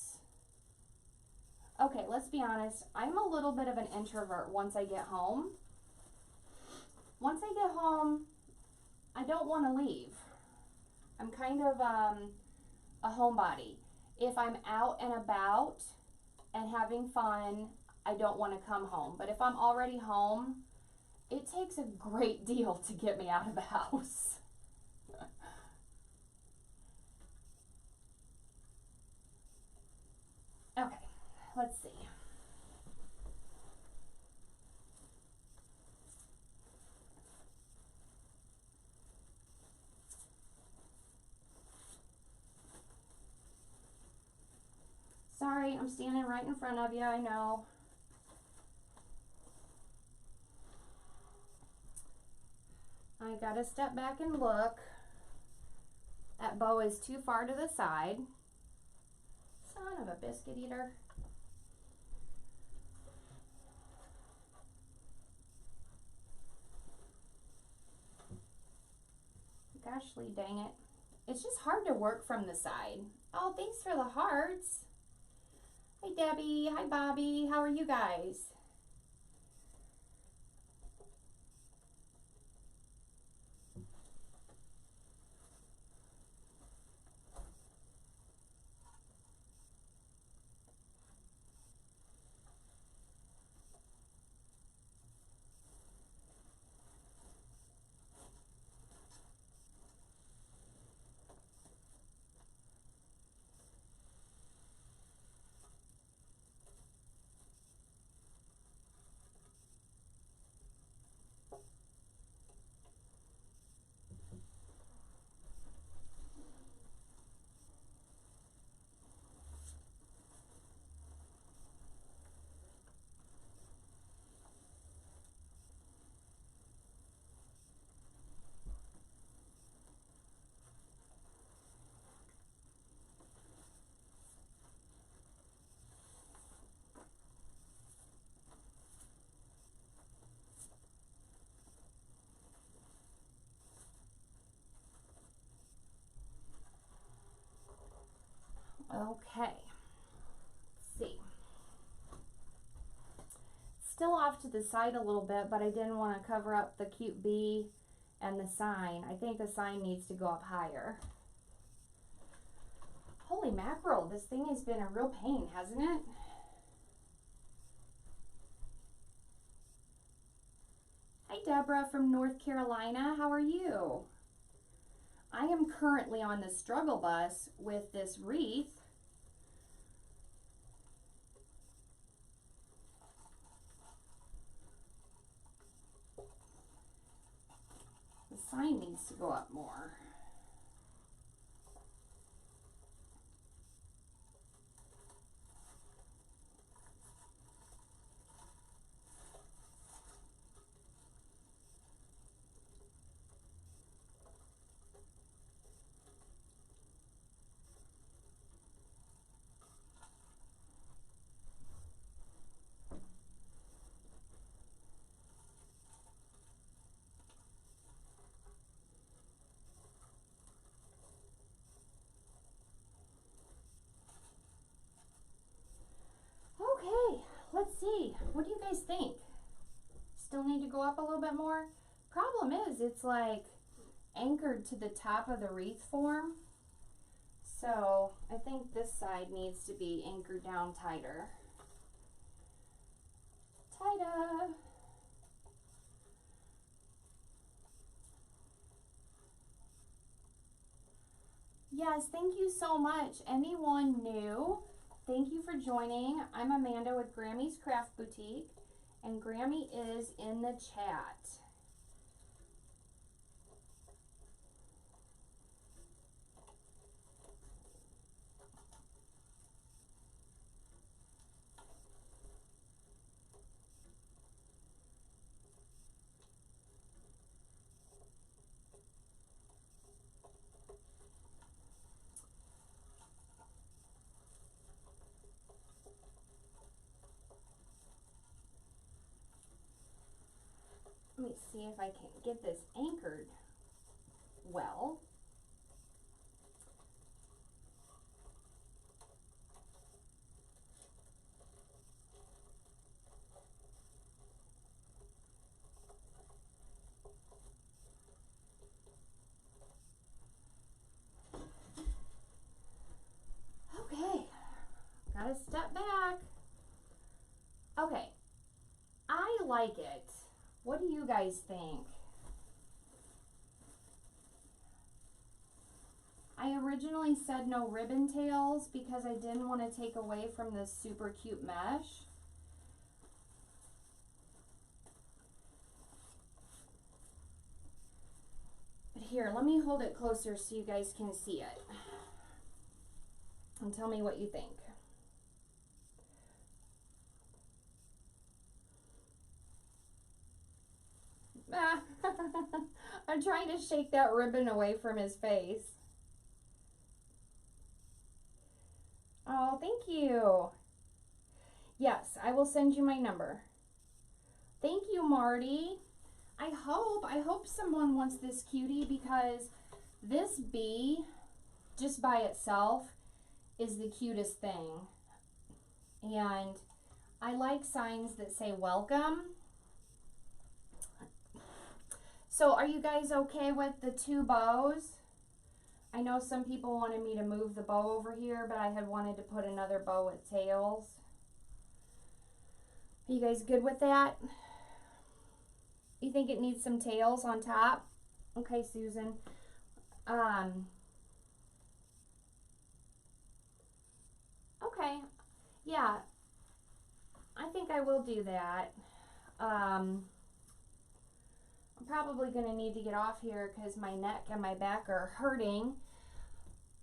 Okay, let's be honest. I'm a little bit of an introvert once I get home. Once I get home, I don't want to leave. I'm kind of a homebody. If I'm out and about and having fun, I don't want to come home. But if I'm already home, it takes a great deal to get me out of the house. Okay, let's see. sorry. I'm standing right in front of you, I know. I gotta step back and look. That bow is too far to the side. Son of a biscuit eater. Goshly dang it. It's just hard to work from the side. Oh, thanks for the hearts. Hi Debbie, hi Bobby, how are you guys? Okay, let's see. Still off to the side a little bit, but I didn't want to cover up the cute bee and the sign. I think the sign needs to go up higher. Holy mackerel, this thing has been a real pain, hasn't it? Hi Deborah from North Carolina, how are you? I am currently on the struggle bus with this wreath. The sign needs to go up more. Okay, let's see. What do you guys think? Still need to go up a little bit more? Problem is, it's like anchored to the top of the wreath form. So I think this side needs to be anchored down tighter. Tighter. Yes, thank you so much. Anyone new? Thank you for joining. I'm Amanda with Grammy's Craft Boutique, and Grammy is in the chat. Let me see if I can get this anchored well. Okay, gotta step back. Okay, I like it. What do you guys think? I originally said no ribbon tails because I didn't want to take away from this super cute mesh. But here, let me hold it closer so you guys can see it. And tell me what you think. I'm trying to shake that ribbon away from his face. Oh, thank you. Yes, I will send you my number. Thank you, Marty. I hope someone wants this cutie, because this bee, just by itself, is the cutest thing. And I like signs that say welcome. So are you guys okay with the 2 bows? I know some people wanted me to move the bow over here, but I had wanted to put another bow with tails. Are you guys good with that? You think it needs some tails on top? Okay, Susan. Okay. Yeah. I think I will do that. I'm probably going to need to get off here because my neck and my back are hurting.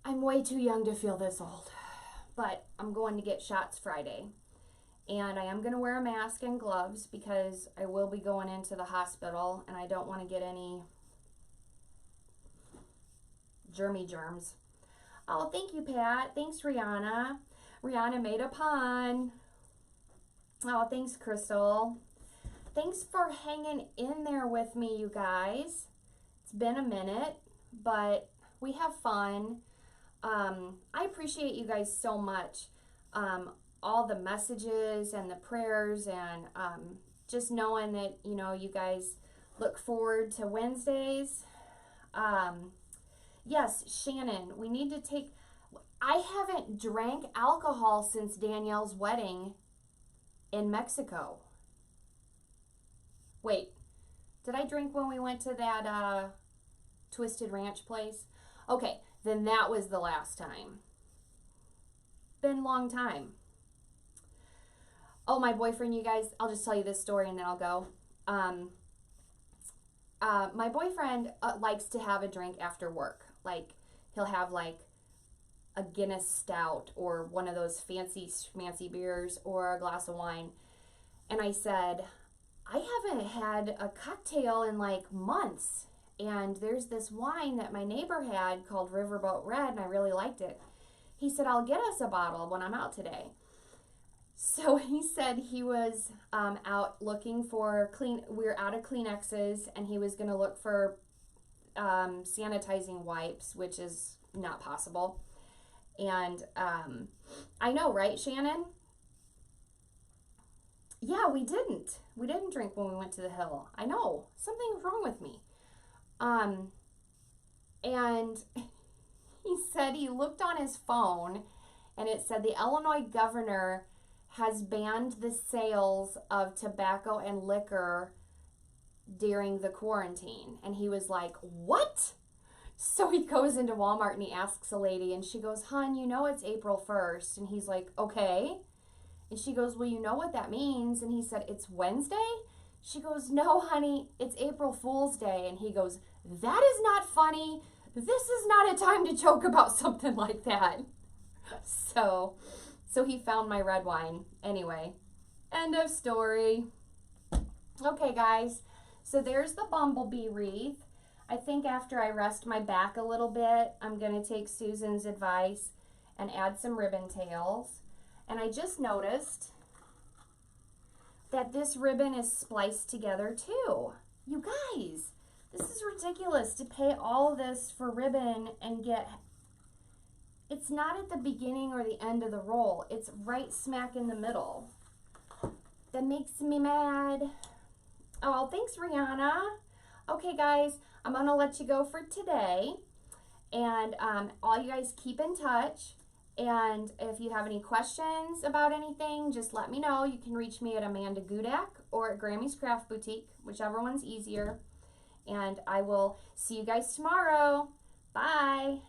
I'm way too young to feel this old, but I'm going to get shots Friday. And I am going to wear a mask and gloves because I will be going into the hospital and I don't want to get any germs. Oh, thank you, Pat. Thanks, Rihanna. Rihanna made a pun. Oh, thanks, Crystal. Thanks for hanging in there with me, you guys. It's been a minute, but we have fun. I appreciate you guys so much. All the messages and the prayers and just knowing that, you know, you guys look forward to Wednesdays. Yes, Shannon, we need to take... I haven't drank alcohol since Danielle's wedding in Mexico. Wait, did I drink when we went to that Twisted Ranch place? Okay, then that was the last time. Been a long time. Oh, my boyfriend, you guys, I'll just tell you this story and then I'll go. My boyfriend likes to have a drink after work. Like, he'll have like a Guinness Stout or one of those fancy schmancy beers or a glass of wine. And I said, I haven't had a cocktail in like months. And there's this wine that my neighbor had called Riverboat Red, and I really liked it. He said, I'll get us a bottle when I'm out today. So he said he was out looking for we were out of Kleenexes, and he was going to look for sanitizing wipes, which is not possible. And I know, right, Shannon? Yeah, we didn't drink when we went to the hill. I know, something's wrong with me. And he said he looked on his phone and it said the Illinois governor has banned the sales of tobacco and liquor during the quarantine. And he was like, what? So he goes into Walmart and he asks a lady and she goes, hon, you know it's April 1st. And he's like, okay. And she goes, well, you know what that means? And he said, it's Wednesday? She goes, no, honey, it's April Fool's Day. And he goes, that is not funny. This is not a time to joke about something like that. So he found my red wine. Anyway, end of story. Okay, guys, so there's the bumblebee wreath. I think after I rest my back a little bit, I'm going to take Susan's advice and add some ribbon tails. And I just noticed that this ribbon is spliced together too. You guys, this is ridiculous to pay all of this for ribbon and get... It's not at the beginning or the end of the roll. It's right smack in the middle. That makes me mad. Oh, thanks, Rihanna. Okay, guys, I'm going to let you go for today. And all you guys keep in touch. And if you have any questions about anything, just let me know. You can reach me at Amanda Gudak or at Grammy's Craft Boutique, whichever one's easier. And I will see you guys tomorrow. Bye.